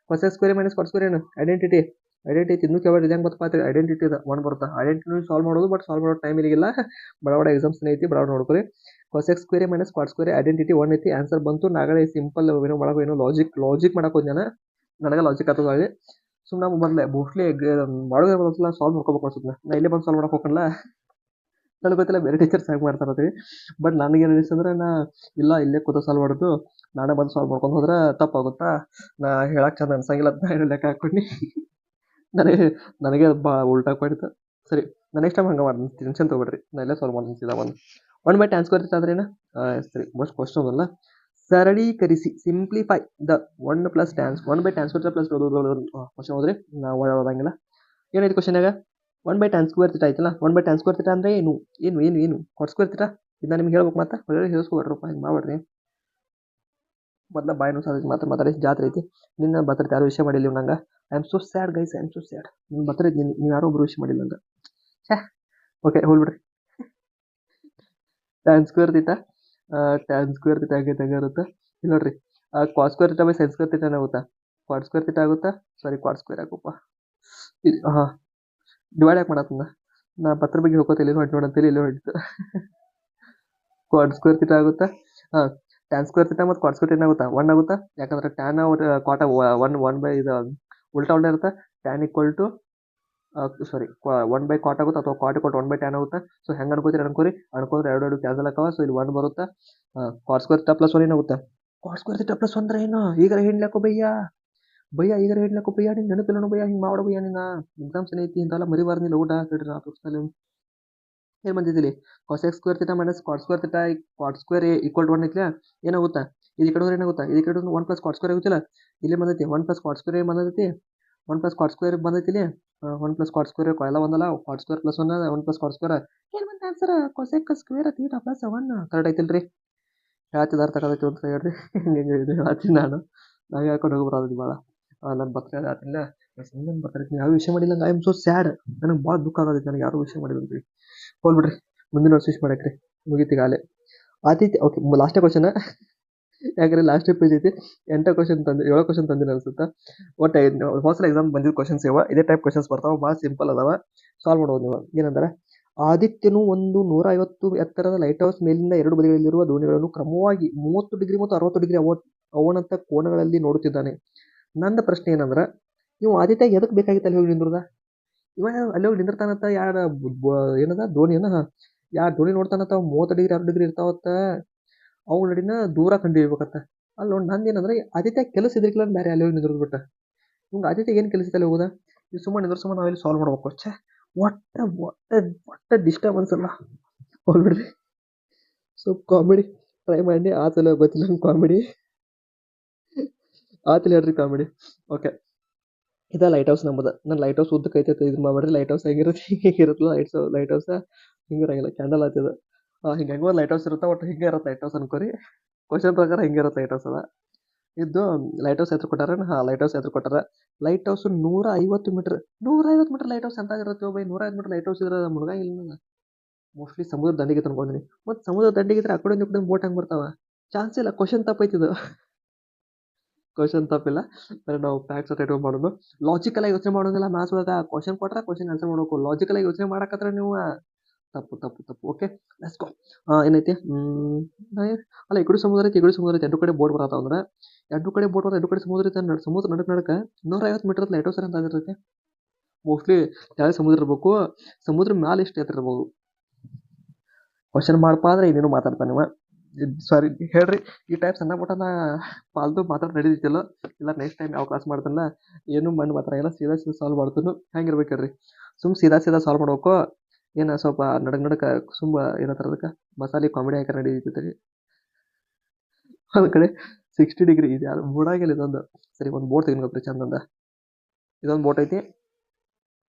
cosec square A minus cot square ಏನು ಐಡೆಂಟಿಟಿ ಇನ್ನೂ ಕೇಳಿ ಹೆಂಗೆ ಗೊತ್ತಾಗ್ತದೆ, ಐಡೆಂಟಿಟಿ ಇದೆ 1 ಬರುತ್ತೆ. ಐಡೆಂಟಿಟಿ ಸಾಲ್ವ್ ಮಾಡೋದು, ಬಟ್ ಸಾಲ್ವ್ ಮಾಡೋ ಟೈಮ್ ಇರಲಿಲ್ಲ, ಬಡ ಎಕ್ಸಾಮ್ಸ್ ಐತಿ, ಬಡ ನೋಡ್ಕೊರಿ. Cosec square A minus cot square identity 1 ಐತಿ, ಆನ್ಸರ್ ಬಂತು. ನಾಗಲೇ ಸಿಂಪಲ್ ಏನೋ ಮಾಡೋ ಏನೋ ಲಾಜಿಕ್ ಮಾಡಕ್ಕೆ ಹೋದ್ ನಾನು, ನನಗೆ ಲಾಜಿಕ್ ಆಗ್ತದೆ ಹೇಳಿ ಸುಮ್ಮನೆ ಮೊದಲೇ ಮೋಸ್ಟ್ಲಿ ಮಾಡೋದೇ ಬರೋಲ್ಲ, ಸಾಲ್ವ್ ಮಾಡ್ಕೋಬೇಕು ಅನ್ಸುತ್ತೆ. ನಾ ಇಲ್ಲೇ ಬಂದು ಸಾಲ್ವ್ ಮಾಡಕ್ಕೆ ಹೋಗಲ್ಲ, ನನಗೆ ಗೊತ್ತಿಲ್ಲ ಬೇರೆ ಟೀಚರ್ಸ್ ಹೆಂಗೆ ಮಾಡ್ತಾರತ್ತೀವಿ. ಬಟ್ ನನಗೇನು ಅನಿಸ್ತಂದ್ರೆ ನಾ ಇಲ್ಲ ಇಲ್ಲೇ ಕೂತ ಸಾಲ್ವ್ ಮಾಡೋದು, ನಾನೇ ಬಂದು ಸಾಲ್ವ್ ಮಾಡ್ಕೊಂಡು ಹೋದ್ರೆ ತಪ್ಪಾಗುತ್ತಾ, ನಾ ಹೇಳಕ್ಕೆ ಚಂದ ಅನ್ಸಂಗಿಲ್ಲ ಅಂತ ಹೇಳಿ ಲೆಕ್ಕ ಹಾಕ್ಕೊಂಡು ನನಗೆ ಭಾಳ ಉಲ್ಟಾ ಮಾಡಿತ್ತು. ಸರಿ ನಾನು ನೆಕ್ಸ್ಟ್ ಟೈಮ್ ಹಂಗೆ ಮಾಡ್ತೀನಿ, ಟೆನ್ಷನ್ ತೊಗೊಬೇಡ್ರಿ, ನಾ ಇಲ್ಲೇ ಸಾಲ್ವ್ ಮಾಡ್ತೀನಿ. 1 ಬೈ ಟ್ಯಾನ್ ಸ್ಕ್ವೇರ್ ಅಂದ್ರೆ ಏನು, ಸರಿ ಮೋಸ್ಟ್ ಕ್ವಶನ್ ಅಲ್ಲ, ಸರಳೀಕರಿಸಿ simplify the 1 plus tans 1 by tan square plus question ಹೋದ್ರಿ ನಾವು ಓದಂಗಿಲ್ಲ. ಏನೈತಿ ಕ್ವಶನ್ಯಾಗ 1 ಬೈ ಟ್ಯಾನ್ ಸ್ಕ್ವೇರ್ ಥೀಟಾ ಐತಲ್ಲ, 1 ಬೈ ಟ್ಯಾನ್ ಸ್ಕ್ವೇರ್ ಥೀಟಾ ಅಂದ್ರೆ ಏನು ಏನು ಏನು ಏನು ಕಾಟ್ ಸ್ಕ್ವೇರ್ ಥೀಟಾ, ಇದನ್ನ ನಿಮ್ಗೆ ಹೇಳ್ಬೇಕು, ಮತ್ತೆ ಒಳ್ಳೆ ಹೇಳ್ಸ್ಕೊಬೇಡ್ರಪ್ಪ, ಹಿಂಗೆ ಮಾಡ್ಬೇಡ್ರಿ. ಮೊದಲ ಬಾಯಿನೂ ಸಾಧಿಸಿ ಮಾತಾಡಿ ಜಾತ್ರೆ ಐತಿ. ನಿನ್ನ ಬರ್ತೈತೆ ಯಾರು ವಿಷಯ ಮಾಡಿಲ್ಲ ನಂಗೆ, I am so sad guys, I am so sad. ನಿನ್ನ ಬರ್ತೈತೆ ನೀವು ಯಾರೋ ಒಬ್ರು ವಿಷಯ ಮಾಡಿಲ್ಲ ನಂಗೆ, ಛೇ. ಓಕೆ ಹೋಗ್ಬಿಡ್ರಿ. ಟ್ಯಾನ್ ಸ್ಕ್ವೇರ್ ಥೀಟಾ ಹೆಂಗಿರುತ್ತೆ ಇಲ್ಲಿ ನೋಡ್ರಿ, cot square theta by sine square theta ಆಗುತ್ತಾ, ಕಾಟ್ ಸ್ಕ್ವೇರ್ ಥೀಟಾ ಆಗುತ್ತಾ, ಸಾರಿ ಕಾಟ್ ಸ್ಕ್ವೇರ್ ಆಗುಪ್ಪ, ಹಾಂ ಡಿವೈಡ್ ಯಾಕೆ ಮಾಡತ್ತಂದ, ನಾ ಪತ್ರ ಬಗ್ಗೆ ಹೋಗೋತಿಲ್ಲ ಹೊಟ್ಟು ನೋಡಂತೇಳಿ ಇಲ್ಲಿ ಹೊಡಿತು. ಕಾಟ್ ಸ್ಕ್ವೇರ್ ಥೀಟಾ ಆಗುತ್ತಾ, ಹಾಂ ಟ್ಯಾನ್ ಸ್ಕ್ವೇರ್ ಥೀಟಾ ಮತ್ತು ಕಾಟ್ ಸ್ಕ್ವೇರ್ ಥೀಟಾ ಆಗುತ್ತಾ 1 ಆಗುತ್ತಾ, ಯಾಕಂದ್ರೆ ಟ್ಯಾನ್ ಕಾಟ 1 ಬೈ ಇದು ಉಲ್ಟಾ ಇರುತ್ತೆ, tan equal to sorry 1 by cot ಆಗುತ್ತೆ, ಅಥವಾ ಕಾಟ್ ಈಕ್ವಲ್ 1 ಬೈ ಟ್ಯಾನ್ ಆಗುತ್ತೆ. ಸೊ ಹೆಂಗೆ ಅನ್ಕೋತೀರಿ ಅನ್ಕೊಂಡ್ರೆ ಎರಡು ಕ್ಯಾನ್ಸಲ್ ಆಕಾವ. ಸೊ ಇಲ್ಲಿ 1 ಬರುತ್ತಾ, ಕಾಟ್ ಸ್ಕ್ವೇರ್ ಥೀಟಾ ಪ್ಲಸ್ 1 ಏನಾಗುತ್ತೆ, ಕಾಟ್ ಸ್ಕ್ವೇರ್ ಥೀಟಾ ಪ್ಲಸ್ 1 ಅಂದ್ರೆ ಏನು, ಈಗ ಹೇಳಲಕ್ಕೋ ಈಗ ಹೇಳಲಕ್ಕೋ ನೀನು ನೆನಪಿಲ್ಲ ಹಿಂಗೆ ಮಾಡೋ ನಿನ್ನ ಎಕ್ಸಾಮ್ಸ್ ಏನೈತಿ ಇಂತೆಲ್ಲ ಮರಿಬಾರ್ದು, ನೀನು ಊಟ ಕೇಳ್ರಿ ನಾ ತೋರಿಸ್ತಾನೆ ಏನು ಬಂದಿದ್ದಿಲ್ಲಿ, cosec square theta minus cot square theta cot square equal to 1 ಐತಿಲ್ಲ, ಏನಾಗುತ್ತಾ ಇದು ಕಡೆ ಏನಾಗುತ್ತಾ, ಇದು ಕಡೆ 1 ಪ್ಲಸ್ ಕಾಟ್ ಸ್ಕ್ವೇರ್ ಆಗುತ್ತಿಲ್ಲ, ಇಲ್ಲಿ ಬಂದೈತಿ 1 ಪ್ಲಸ್ ಕಾಟ್ ಸ್ಕ್ವೇರ್ ಬಂದೈತಿ, 1 ಪ್ಲಸ್ ಕಾಟ್ ಸ್ಕ್ವೇರ್ ಬಂದೈತಿ ಇಲ್ಲಿ, 1 ಪ್ಲಸ್ ಕಾಟ್ ಸ್ಕ್ವೇರ್ ಎಲ್ಲ ಒಂದಲ್ಲ, cot square plus 1 plus cot square ಏನು ಬಂತ answer, cosec square theta plus 1 correct ಐತಿಲ್ರಿ. ಹೇಳ್ತಿದ್ದು ಅರ್ಥ ಆಗೈತಿ ಅಂತ ಹೇಳ್ರಿ, ಹಿಂಗೆ ಹೇಳ್ತೀನಿ ನಾನು ಹೇಳ್ಕೊಂಡು ಹೋಗ್ಬಾರ್ದು ಭಾಳ. ನಾನು ಬರ್ತಾರೆ ಆತಿಲ್ಲ, ಸುಮ್ಮನೆ ಬರ್ತಾರೆ, ಯಾವ ವಿಷಯ ಮಾಡಿಲ್ಲ, ಐ ಆಮ್ ಸೋ ಸ್ಯಾಡ್, ನನಗೆ ಭಾಳ ದುಃಖ ಆಗೋದೈತೆ, ನನಗೆ ಯಾರು ವಿಷಯ ಮಾಡಿದ್ರಿ. ಹೋಗ್ಬಿಡ್ರಿ ಮುಂದಿನ ವರ್ಷ ವಿಶ್ ಮಾಡಕ್ರಿ, ಮುಗೀತಿಗಾಲೆ ಆತೈತಿ. ಓಕೆ ಲಾಸ್ಟೇ ಕ್ವಶನ್, ಯಾಕಂದ್ರೆ ಲಾಸ್ಟ್ ಪೇಜ್ ಐತಿ, 8 ಕ್ವಶನ್ ತಂದು 7 ಕ್ವಶನ್ ತಂದಿನ ಅನ್ಸುತ್ತಾ. ಒಟ್ಟು ಹೊಸ ಎಕ್ಸಾಮ್ ಬಂದಿದ್ದು ಕ್ವಶನ್ಸ್ ಇವ, ಇದೇ ಟೈಪ್ ಕ್ವಶನ್ಸ್ ಬರ್ತಾವೆ, ಭಾಳ ಸಿಂಪಲ್ ಅದಾವ, ಸಾಲ್ವ್ ಮಾಡ್ಬೋದು ನೀವು. ಏನಂದ್ರೆ ಆದಿತ್ಯನು ಒಂದು 150 ಎತ್ತರದ ಲೈಟ್ ಹೌಸ್ ಮೇಲಿಂದ 2 ಬದಿಗಳಲ್ಲಿರುವ ದೋಣಿಗಳನ್ನು ಕ್ರಮವಾಗಿ 30 ಡಿಗ್ರಿ ಮತ್ತು 60 ಡಿಗ್ರಿ ಅವನಂತ ಕೋನಗಳಲ್ಲಿ ನೋಡುತ್ತಿದ್ದಾನೆ. ನನ್ನ ಪ್ರಶ್ನೆ ಏನಂದ್ರೆ, ನೀವು ಆದಿತ್ಯ ಎದಕ್ಕೆ ಬೇಕಾಗಿತ್ತು ಅಲ್ಲಿ ಹೋಗಿ ನಿಂದ್ರದ, ಇವ ಅಲ್ಲಿ ಹೋಗಿ ನಿಂದಿರ್ತಾನಂತ ಯಾರ ಏನದ ದೋಣಿಯನ್ನ, ಯಾರು ದೋಣಿ ನೋಡ್ತಾನಂತ 30 ಡಿಗ್ರಿ 60 ಡಿಗ್ರಿ ಇರ್ತಾವತ್ತ, ಅವು ನಡಿನ ದೂರ ಕಂಡು ಹಿಡಿಬೇಕತ್ತ. ಅಲ್ಲಿ ನೋಡಿ ನಂದು ಏನಂದ್ರೆ ಆದಿತ್ಯ ಕೆಲಸ ಇದ್ರಿಕಿಲ್ಲ ಬೇರೆ ಅಲ್ಲಿ ಹೋಗಿ ನಿಂದ್ರದ್ ಬಿಟ್ಟ, ನಿಮ್ಗೆ ಆದಿತ್ಯ ಏನು ಕೆಲಸ ಅಲ್ಲಿ ಹೋಗೋದ, ಈ ಸುಮ್ಮನೆ ನಿಂದ್ರಸಮ್ಮ ನಾವೆಲ್ಲಿ ಸಾಲ್ವ್ ಮಾಡ್ಬೇಕು, ಛೇ ಒಟ್ಟ ಡಿಸ್ಟರ್ಬೆನ್ಸ್ ಅಲ್ಲ, ಹೋಗ್ಬಿಡ್ರಿ. ಸೊ ಕಾಮಿಡಿ ಟ್ರೈ ಮಾಡಿ ಆತಲ್ಲ, ಗೊತ್ತಿಲ್ಲ ಕಾಮಿಡಿ ಆತಲ್ಲ ಹೇಳ್ರಿ ಕಾಮಿಡಿ. ಓಕೆ ಇದ ಲೈಟ್ ಹೌಸ್ ನಮ್ಮದು. ನಾನು ಲೈಟ್ ಹೌಸ್ ಉದ್ದಕ್ಕೆ ಐತೆ ಇದು ಮಾಡ್ಬೇಡ್ರಿ. ಲೈಟ್ ಹೌಸ್ ಹೆಂಗಿರುತ್ತೆ ಹಿಂಗಿರುತ್ತಲ್ಲ ಲೈಟ್ ಹೌಸ್ ಹಿಂಗಿರಂಗಿಲ್ಲ ಕ್ಯಾಂಡಲ್ ಹತ್ತಿದ ಹಿಂಗೆ ಹೆಂಗೋ ಲೈಟ್ ಹೌಸ್ ಇರುತ್ತೆ ಒಟ್ಟು ಹಿಂಗೆ ಇರುತ್ತೆ ಲೈಟ್ ಹೌಸ್ ಅನ್ಕೋರಿ. ಕ್ವಶನ್ ಪ್ರಕಾರ ಹಿಂಗಿರುತ್ತೆ ಲೈಟ್ ಹೌಸ್ ಅದ ಇದು ಲೈಟ್ ಹೌಸ್ ಹೆಸರು ಕೊಟ್ಟಾರ. ಲೈಟ್ ಹೌಸ್ ಹೆಸರು ಕೊಟ್ಟಾರ. Lighthouse 150 metre. 150 metre lighthouse ಅಂತ ಇರುತ್ತೆ ಬೈ. 150 ಮೀಟರ್ ಲೈಟ್ ಹೌಸ್ ಇದ್ರೆ ಮುಳುಗಂಗಿಲ್ಲ. ಮೋಸ್ಟ್ಲಿ ಸಮುದ್ರ ದಂಡಿಗೆ ಅನ್ಕೊಂಡಿನಿ. ಮತ್ತೆ ಸಮುದ್ರ ದಂಡಿಗೆ ಇದ್ರೆ ಆ ಕಡೆ ಈ ಕಡೆ ಬೋಟ್ ಹೆಂಗ್ ಬರ್ತಾವ? ಚಾನ್ಸ್ ಇಲ್ಲ. ಕ್ವಶನ್ ತಪ್ಪೈತಿದು. ಕ್ವಶನ್ ತಪ್ಪಿಲ್ಲ. ಬರೀ ನಾವು ಫ್ಯಾಕ್ಟ್ಸ್ ಟೈಟ್ ಮಾಡೋದು. ಲಾಜಿಕಲ್ ಆಗಿ ಯೋಚನೆ ಮಾಡೋದಿಲ್ಲ ಮ್ಯಾಥ್ಸ್ ಒಳಗ. ಕ್ವಶನ್ ಕೊಟ್ರೆ ಕ್ವಶನ್ ಆನ್ಸರ್ ಮಾಡ್ಬೇಕು. ಲಾಜಿಕಲ್ ಆಗಿ ಯೋಚನೆ ಮಾಡಕತ್ರ ನೀವು ತಪ್ಪು ತಪ್ಪು ತಪ್ಪು. Okay let's go. ಏನೈತಿ ಅಲ್ಲ ಈ ಕಡೆ ಸಮುದ್ರ ಐತಿ ಈ ಕಡೆ ಸಮುದ್ರ ಐತಿ. ಎರಡು ಕಡೆ ಬೋಟ್ ಬರತ್ತಾವ ಅಂದ್ರೆ ಎರಡು ಕಡೆ ಬೋಟ್ ಬರ ಎರಡು ಕಡೆ ಸಮುದ್ರ ಐತೆ. ಸಮುದ್ರ ನಡಕ 150 ಮೀಟರ್ ಲೈಟ್ ಹೌಸ್ ಅಂತ ಆಗಿರ್ತೈತೆ. ಮೋಸ್ಟ್ಲಿ ಯಾವ ಸಮುದ್ರ ಇರ್ಬೇಕು. ಸಮುದ್ರ ಮ್ಯಾಲೆ ಎಷ್ಟು ಎತ್ತರ ಇರ್ಬೋದು. ಕ್ವಶನ್ ಮಾಡಪ್ಪ ಅಂದ್ರೆ ಏನೇನು ಮಾತಾಡ್ತಾನೆ ಇವ. ಸಾರಿ ಹೇಳ್ರಿ. ಈ ಟೈಪ್ ಸಣ್ಣ ಪುಟ್ಟನ ಪಾಲ್ತು ಮಾತಾಡಿ ನಡೀತಿಲ್ಲ. ಇಲ್ಲ ನೆಕ್ಸ್ಟ್ ಟೈಮ್ ಯಾವ ಕ್ಲಾಸ್ ಮಾಡ್ತಾನಲ್ಲ ಏನು ಮಣ್ಣು ಮಾತಾಡಲ್ಲ. ಸೀದಾ ಸಾಲ್ವ್ ಮಾಡ್ತಾನು. ಹೆಂಗಿರ್ಬೇಕು ಹೇಳ್ರಿ. ಸೀದಾ ಸಾಲ್ವ್ ಮಾಡ್ಬೇಕು. ಏನು ಸ್ವಲ್ಪ ನಡಕ ಏನಂತಾರ ಅದಕ್ಕೆ ಮಸಾಲೆ ಕಾಮಿಡಿ ಹಾಕಿ ನಡೀತೈತಿ. ಒಂದ್ ಕಡೆ 60 ಡಿಗ್ರಿ ಇದೆ. ಅದು ಮೂಡಾಗಿಲ್ಲ ಇದೊಂದು. ಸರಿ ಒಂದು ಬೋಟ್ ತೆಗಿನಪ್ರಿ ಚಂದಂದ. ಇದೊಂದು ಬೋಟ್ ಐತಿ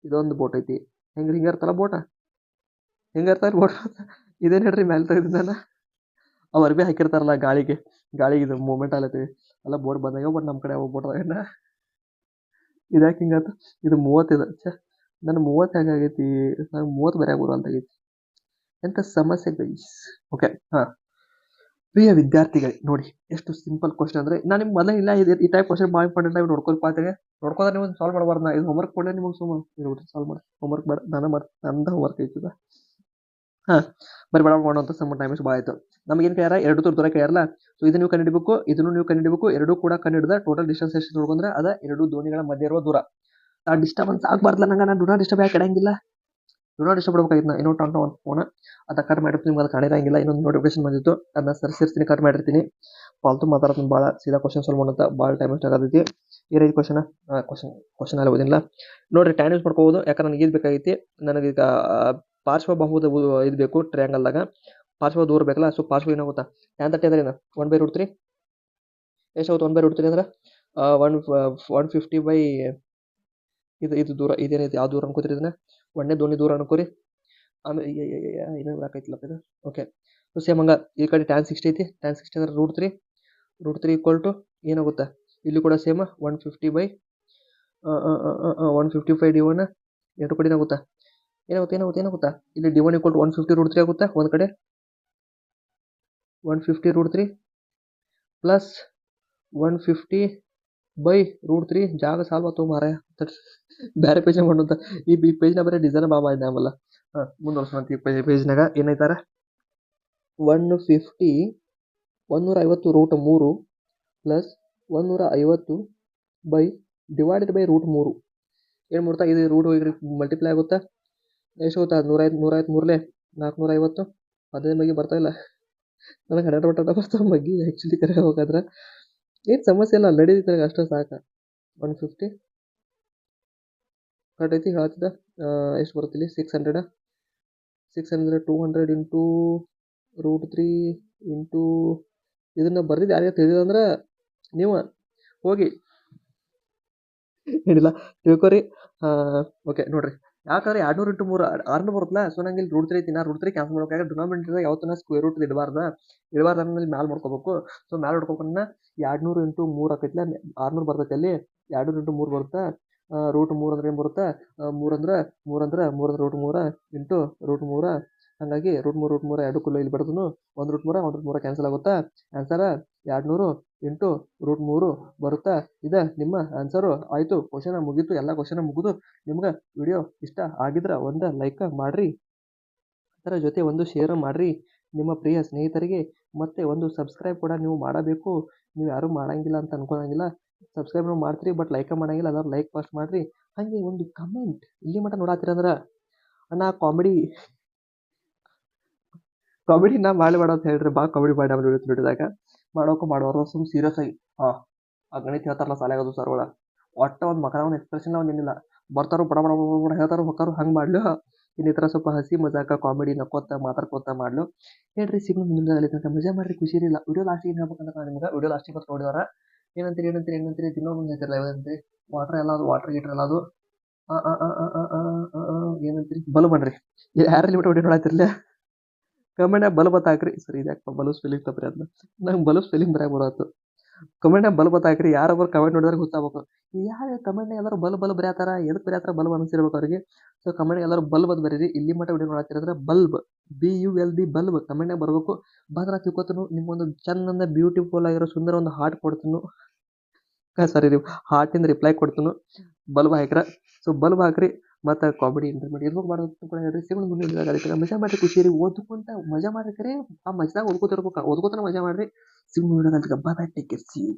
ಇದೊಂದು ಬೋಟ್ ಐತಿ. ಹಿಂಗೆ ಇರ್ತಲ್ಲ ಬೋಟ ಹಿಂಗೆ ಇರ್ತಾರೆ ಬೋಟ್. ಇದೇನು ಹೇಳ್ರಿ ಮ್ಯಾಲೆ ತೆಗೆದಿದ್ದಾನ. ಅವ್ ಅರ್ಬಿ ಹಾಕಿರ್ತಾರಲ್ಲ ಗಾಳಿಗೆ ಇದು ಮೂಮೆಂಟ್ ಆಗ್ಲತ್ತೀವಿ ಎಲ್ಲ ಬೋಟ್ ಬಂದಾಗ. ಬಟ್ ನಮ್ಮ ಕಡೆ ಅವ ಬೋಟ್ ಅದ. ಇದ್ಯಾಕೆ ಹಿಂಗಾತು? ಇದು 30 ಇದೆ. ನನ್ನ 30 ಹೆಂಗಾಗೈತಿ? ನಂಗೆ 30 ಬರೆಯಾಗ ಬರುವಂತಾಗೈತಿ. ಎಂತ ಸಮಸ್ಯೆ ಗೈಸ್. ಓಕೆ ಪ್ರಿಯ ವಿದ್ಯಾರ್ಥಿಗಳೇ ನೋಡಿ ಎಷ್ಟು ಸಿಂಪಲ್ ಕ್ವಶನ್ ಅಂದ್ರೆ ನಾನು ನಿಮ್ಗೆ ಮೊದಲೇ ಇಲ್ಲ ಈ ಟೈಪ್ ಕ್ವಶನ್ ಭಾಳ ಇಂಪಾರ್ಟೆಂಟ್ ಆಗಿ ನೋಡ್ಕೊಳ್ಪಾತೆಗೆ ನೋಡ್ಕೋದ್ರೆ ನೀವು ಸಾಲ್ವ್ ಮಾಡಬಾರ್ದು. ಇದು ಹೋಮ್ವರ್ಕ್ ಕೊಡಲೇ ನಿಮಗೆ ಸುಮ್ಮನೆ ಸಾಲ್ವ್ ಮಾಡಿ ಹೋಮ್ವರ್ಕ್ ಬೇಡ. ನಂದು ಹೋಮ್ವರ್ಕ್ ಐತಿದ. ಬರೀ ಬೇಡ ಮಾಡೋಂಥ ಸಮ್ ಟೈಮ್ ಭಾಳ ಆಯಿತು. ನಮಗೇನು ಕೇಳ್ಯಾರ 2 ದೂರ ಕೇಳ್ಯಾರಲ್ಲ. ಸೊ ಇದನ್ನು ನೀವು ಕಂಡುಹಿಡಬೇಕು ಇದನ್ನು ನೀವು ಕಂಡುಹಿಡಬೇಕು. ಎರಡೂ ಕೂಡ ಕಂಡುಹಿಡಿದ ಟೋಟಲ್ ಡಿಸ್ಟೆನ್ಸ್ ಎಷ್ಟು ನೋಡ್ಕೊಂಡ್ರೆ ಅದ 2 ದೋಣಿಗಳ ಮಧ್ಯೆ ಇರುವ ದೂರ. ಆ ಡಿಸ್ಟರ್ಬೆನ್ಸ್ ಆಗ್ಬಾರ್ದಲ್ಲ ನಂಗೆ. ನಾನು ಡು ನಾಟ್ ಡಿಸ್ಟರ್ಬ್ ಯಾಕೆ ಇಡಂಗಿಲ್ಲ. ಡು ನಾಟ್ ಡಿಸ್ಟರ್ಬ್ ಬಿಡ್ಬೇಕಾಗಿತ್ತು. ಇನ್ನೂ ಟೊಂಟ ಒಂದು ಫೋನ್ ಅದು ಕಟ್ ಮಾಡಿರ್ತೀನಿ. ನಿಮ್ಗೆ ಅದು ಕಾಣಿರಂಗಿಲ್ಲ. ಇನ್ನೊಂದು ನೋಟಿಫಿಕೇಶನ್ ಬಂದಿತ್ತು ಅದನ್ನ ಸರಿಸಿರ್ತೀನಿ ಕಟ್ ಮಾಡಿರ್ತೀನಿ. ಪಾಲ್ತು ಮಾತಾಡ್ತೀನಿ ಭಾಳ. ಸೀದಾ ಕ್ವಶನ್ ಸಾಲ್ವ್ ಮಾಡೋಂಥ ಭಾಳ ಟೈಮ್ ವೇಸ್ಟ್ ಆಗತೈತಿ. ಏನೈತಿ ಕ್ವಶನ್ ಅಲ್ಲಿ ಓದಿಲ್ಲ ನೋಡ್ರಿ. ಟೈಮ್ ಯೂಸ್ ಮಾಡ್ಕೋಬೋದು. ಯಾಕಂದ್ರೆ ನನಗೆ ಇದು ಬೇಕಾಗೈತಿ. ನನಗೀಗ ಪಾರ್ಶ್ವಬಾಹುದ ಇದು ಬೇಕು ಟ್ರಯಾಂಗಲ್ದಾಗ. ಪಾರ್ಶ್ವ ದೂರ ಬೇಕಲ್ಲ. ಸೊ ಪಾರ್ಶ್ವ ಏನಾಗುತ್ತಾ tan 30 ಅಂದ್ರೆ ಏನು 1/√3 ಎಷ್ಟಾಗುತ್ತೆ? 1/√3 ಅಂದ್ರೆ 150 ಬೈ ಇದು ದೂರ ಇದೇನೈತಿ ಯಾವ ದೂರ ಅನ್ಕೋತೀರಿ ಇದನ್ನ? ಒಂದೇ ದೋಣಿ ದೂರ ಅನ್ಕೋರಿ. ಆಮೇಲೆ ಏನೇನು ಹಾಕೈತಿಲ್ಲಪ್ಪ ಇದು. ಓಕೆ ಸೊ ಸೇಮ್ ಹಂಗೆ ಈ ಕಡೆ tan 60 ಐತಿ. tan 60 ಅಂದ್ರೆ √3 ಈಕ್ವಲ್ ಟು ಏನಾಗುತ್ತೆ? ಇಲ್ಲಿ ಕೂಡ ಸೇಮ್ 150 ಬೈ 155 ಡಿವನ್ ಎರಡು ಕಡೆ ಏನಾಗುತ್ತಾ? ಏನಾಗುತ್ತಾ? ಇಲ್ಲಿ ಡಿವನ್ ಈಕ್ವಲ್ ಟು 150 √3 ಆಗುತ್ತಾ. ಒಂದು ಕಡೆ 150 √3 ಪ್ಲಸ್ 150 ಬೈ √3 ಜಾಗ ಸಾಲ್ವ್ ಆತು ಮಾರಾಯ. ಬೇರೆ ಪೇಜ್ ಮಾಡೋಂತ ಈ ಪೇಜ್ನ ಬರೀ ಡಿಸೈನ್ ಬಾ ಮಾಡಿದೆ ಆಮೇಲೆ. ಮುಂದುವರ್ಸೋಣ. ಈ ಪೇಜ್ನಾಗ ಏನೈತಾರ 150 150 √3 ಪ್ಲಸ್ 150 ಬೈ ಡಿವೈಡೆಡ್ ಬೈ √3 ಏನು ಮೂರ್ತಾ ಇದು ರೂಟ್ ಹೋಗಿ ಮಲ್ಟಿಪ್ಲೈ ಆಗುತ್ತಾ? ಎಷ್ಟು ಗೊತ್ತಾ? 153 450 15 ಬಗ್ಗೆ ಬರ್ತಾ ಇಲ್ಲ. ನನಗೆ 100 ಬರ್ತಾವ ಬಗ್ಗೆ ಆ್ಯಕ್ಚುಲಿ ಕರೆ ಹೋಗಾದ್ರೆ ಏನು ಸಮಸ್ಯೆ ಇಲ್ಲ. ನಡೀತೈತೆ ನನಗೆ ಅಷ್ಟೇ ಸಾಕು. 150 ಕರೆಕ್ಟ್ ಐತಿ ಹೇಳ್ತಿದ್ದ. ಎಷ್ಟು ಬರುತ್ತಿಲ್ಲಿ 600 200 ಇಂಟು √3 ಇಂಟು ಇದನ್ನು ಬರ್ದಿದ್ದು ಯಾರಿಗೆ ತಿಳಿದಿದೆ ನೀವು ಹೋಗಿ ಏನಿಲ್ಲ ತಿಳ್ಕೊರಿ. ಓಕೆ ನೋಡ್ರಿ. ಯಾಕಂದ್ರೆ 200 ಇಂಟು 3 600 ಬರುತ್ತಲ್ಲ. ಸೊ ನಂಗೆ ಇಲ್ಲಿ √3 ಐತಿ. √3 ಕ್ಯಾನ್ಸಲ್ ಮಾಡ್ಬೇಕಾದ್ರೆ ಡಿನಾಮಿನೇಟರ್ ಯಾವತ್ತೂ ಸ್ಕ್ವೇರ್ ರೂಟ್ ಇಡಬಾರ್ದು ಆದ್ಮೇಲೆ ಮ್ಯಾಲೆ ಮಾಡ್ಕೋಬೇಕು. ಸೊ ಮ್ಯಾಲೆ ಹೊಡ್ಕೋಕನ್ನ 200 ಇಂಟು 3 ಆಕೈತಿಲ್ಲ 600 ಬರ್ತೈತಿ. ಅಲ್ಲಿ 200 ಇಂಟು 3 ಬರುತ್ತೆ. √3 ಅಂದ್ರೆ ಏನು ಬರುತ್ತೆ? 3 √3 ಇಂಟು √3 ಹಾಗಾಗಿ √3 ಎರಡು ಕುಲ್ಲ ಇಲ್ಲಿ ಬರ್ತನು. 1 √3 ಕ್ಯಾನ್ಸಲ್ ಆಗುತ್ತಾ. ಆನ್ಸರ್ 200 ಇಂಟು √3 ಬರುತ್ತಾ. ಇದೆ ನಿಮ್ಮ ಆನ್ಸರು. ಆಯಿತು. ಕ್ವಶನ್ ಮುಗೀತು. ಎಲ್ಲ ಕ್ವಶನ್ ಮುಗಿದು ನಿಮ್ಗೆ ವಿಡಿಯೋ ಇಷ್ಟ ಆಗಿದ್ರೆ ಒಂದು ಲೈಕ್ ಮಾಡಿರಿ. ಅದರ ಜೊತೆ ಒಂದು ಶೇರ್ ಮಾಡಿರಿ ನಿಮ್ಮ ಪ್ರಿಯ ಸ್ನೇಹಿತರಿಗೆ. ಮತ್ತು ಒಂದು ಸಬ್ಸ್ಕ್ರೈಬ್ ಕೂಡ ನೀವು ಮಾಡಬೇಕು. ನೀವು ಯಾರೂ ಮಾಡಂಗಿಲ್ಲ ಅಂತ ಅನ್ಕೊಳಂಗಿಲ್ಲ. ಸಬ್ಸ್ಕ್ರೈಬ್ ನಾವು ಮಾಡ್ತೀರಿ ಬಟ್ ಲೈಕ್ ಮಾಡಂಗಿಲ್ಲ. ಅದಾದ್ರು ಲೈಕ್ ಫಸ್ಟ್ ಮಾಡಿರಿ. ಹಾಗೆ ಒಂದು ಕಮೆಂಟ್ ಇಲ್ಲಿ ಮಟ್ಟ ನೋಡತ್ತೀರಂದ್ರೆ ಅಣ್ಣ ಕಾಮಿಡಿ ನಾ ಮಾಡಬೇಡ ಅಂತ ಹೇಳ್ರಿ. ಭಾಳ ಕಾಮಿಡಿ ಮಾಡಿ ಆಮೇಲೆ ನೋಡಿದಾಗ ಮಾಡೋರು ಸುಮ್ಮನೆ ಸೀರಿಯಸ್ ಆಗಿ ಆ ಗಣಿತ ಹೇಳ್ತಾರಲ್ಲ ಸಾಲಾಗೋದು ಸರ್ಗಳ ಒಟ್ಟ ಒಂದು ಮಕರ ಒಂದು ಎಕ್ಸ್ಪ್ರೆಷನ್ ಒಂದು ಏನಿಲ್ಲ. ಬರ್ತಾರೋ ಬಡ ಬಡ ಬಡ ಬಡ ಹೇಳ್ತಾರೋ ಹೊಕ್ಕಾರು ಹಂಗೆ ಮಾಡ್ಲು. ಇನ್ನು ಈ ಥರ ಸ್ವಲ್ಪ ಹಸಿ ಮಜಾಕ ಕಾಮಿಡಿ ನಕ್ಕೋತ ಮಾತಾಡ್ಕೋತ ಮಾಡ್ಲು. ಹೇಳ್ರಿ ಸಿಗೋಣ ಮುಂದಿನ ತನಕ ಮಜಾ ಮಾಡಿರಿ ಖುಷಿ ಇರಲಿಲ್ಲ. ವಿಡಿಯೋ ಲಾಸ್ಟಿಗೆ ಏನು ಹೇಳ್ಬೇಕಂತ ನಾನು ನಿಮ್ಗೆ ವಿಡಿಯೋ ಲಾಸ್ಟಿಗೆ ನೋಡಿದಾರ ಏನಂತೀರಿ ದಿನೋ ಮುಂದೆ ಹೇಳ್ತಿರಲ್ಲ ಏನಂತೀರಿ ವಾಟರ್ ಎಲ್ಲ ಅದು ವಾಟರ್ ಗೀಟರ್ ಎಲ್ಲ ಅದು ಏನಂತೀರಿ ಬಲ್ಬ್ ಬನ್ರಿ ಯಾರು ಲಿಮಿಟ್ ಹೊಡಿ ನೋಡತ್ತಿರ್ಲಿ ಕಮೆಂಟ್ ಬಲ್ಬ್ ಹಾಕ್ರಿ ಸರಿ ಇದ್ಯಾಕಪ್ಪ ಬಲ್ಬ್ ಸ್ಪೆಲ್ಲಿಂಗ್ ತಪ್ಪ್ರಿ ಅದನ್ನ ನಂಗೆ ಬಲ್ಬ್ ಸ್ಪೆಲ್ಲಿಂಗ್ ಬರಕ್ ಬರತ್ತು ಕಮೆಂಟ್ ಬಲ್ಬ್ ಹಾಕ್ರಿ ಯಾರೊಬ್ಬರು ಕಮೆಂಟ್ ನೋಡಿದ್ರೆ ಗೊತ್ತಾಗಬೇಕು ಯಾರು ಕಮೆಂಟ್ ಎಲ್ಲರೂ ಬಲ್ಬ್ ಬರೆಯತ್ತಾರ ಎದಕ್ಕೆ ಬರೆಯತ್ತಾರ ಬಲ್ಬ್ ಅನಿಸಿರ್ಬೇಕು ಅವ್ರಿಗೆ ಸೊ ಕಮೆಂಟ್ ಎಲ್ಲರೂ ಬಲ್ಬ್ ಅಂತ ಬರೀರಿ ಇಲ್ಲಿ ಮಟ್ಟ ವಿಡಿಯೋ ನೋಡತ್ತಿರಂದ್ರೆ ಬಲ್ಬ್ BULB ಬಲ್ಬ್ ಕಮೆಂಟ್ನಾಗ ಬರಬೇಕು ಬಂದ್ರೆ ತಿಳ್ಕೊತನು ನಿಮ್ಗೊಂದು ಚಂದ ಬ್ಯೂಟಿಫುಲ್ ಆಗಿರೋ ಸುಂದರ ಒಂದು ಹಾರ್ಟ್ ಕೊಡ್ತೀನಿ ಸಾರಿ ರೀ ಹಾರ್ಟಿಂದ ರಿಪ್ಲೈ ಕೊಡ್ತೀನಿ ಬಲ್ಬ್ ಹಾಕ್ರ ಸೊ ಬಲ್ಬ್ ಹಾಕ್ರಿ ಮತ್ತು ಕಾಮಿಡಿ ಇಂಟರ್ಮೀಡಿಯೇಟ್ ಇರ್ಬೇಕು ಮಾಡೋದು ಕೂಡ ಹೇಳ್ರಿ ಸಿಗೋಣ ಮುಂದೆ ಅದಕ್ಕೆ ಮಜಾ ಮಾಡಿ ಖುಷಿ ರೀ ಓದ್ಕೊಂತ ಮಜಾ ಮಾಡ್ರಿ ಆ ಮಜಾದಾಗ ಓದ್ಕೋತಿರ್ಬೇಕು ಓದ್ಕೋತಾನೆ ಮಜಾ ಮಾಡ್ರಿ ಸಿಗೋಣ bye take care see you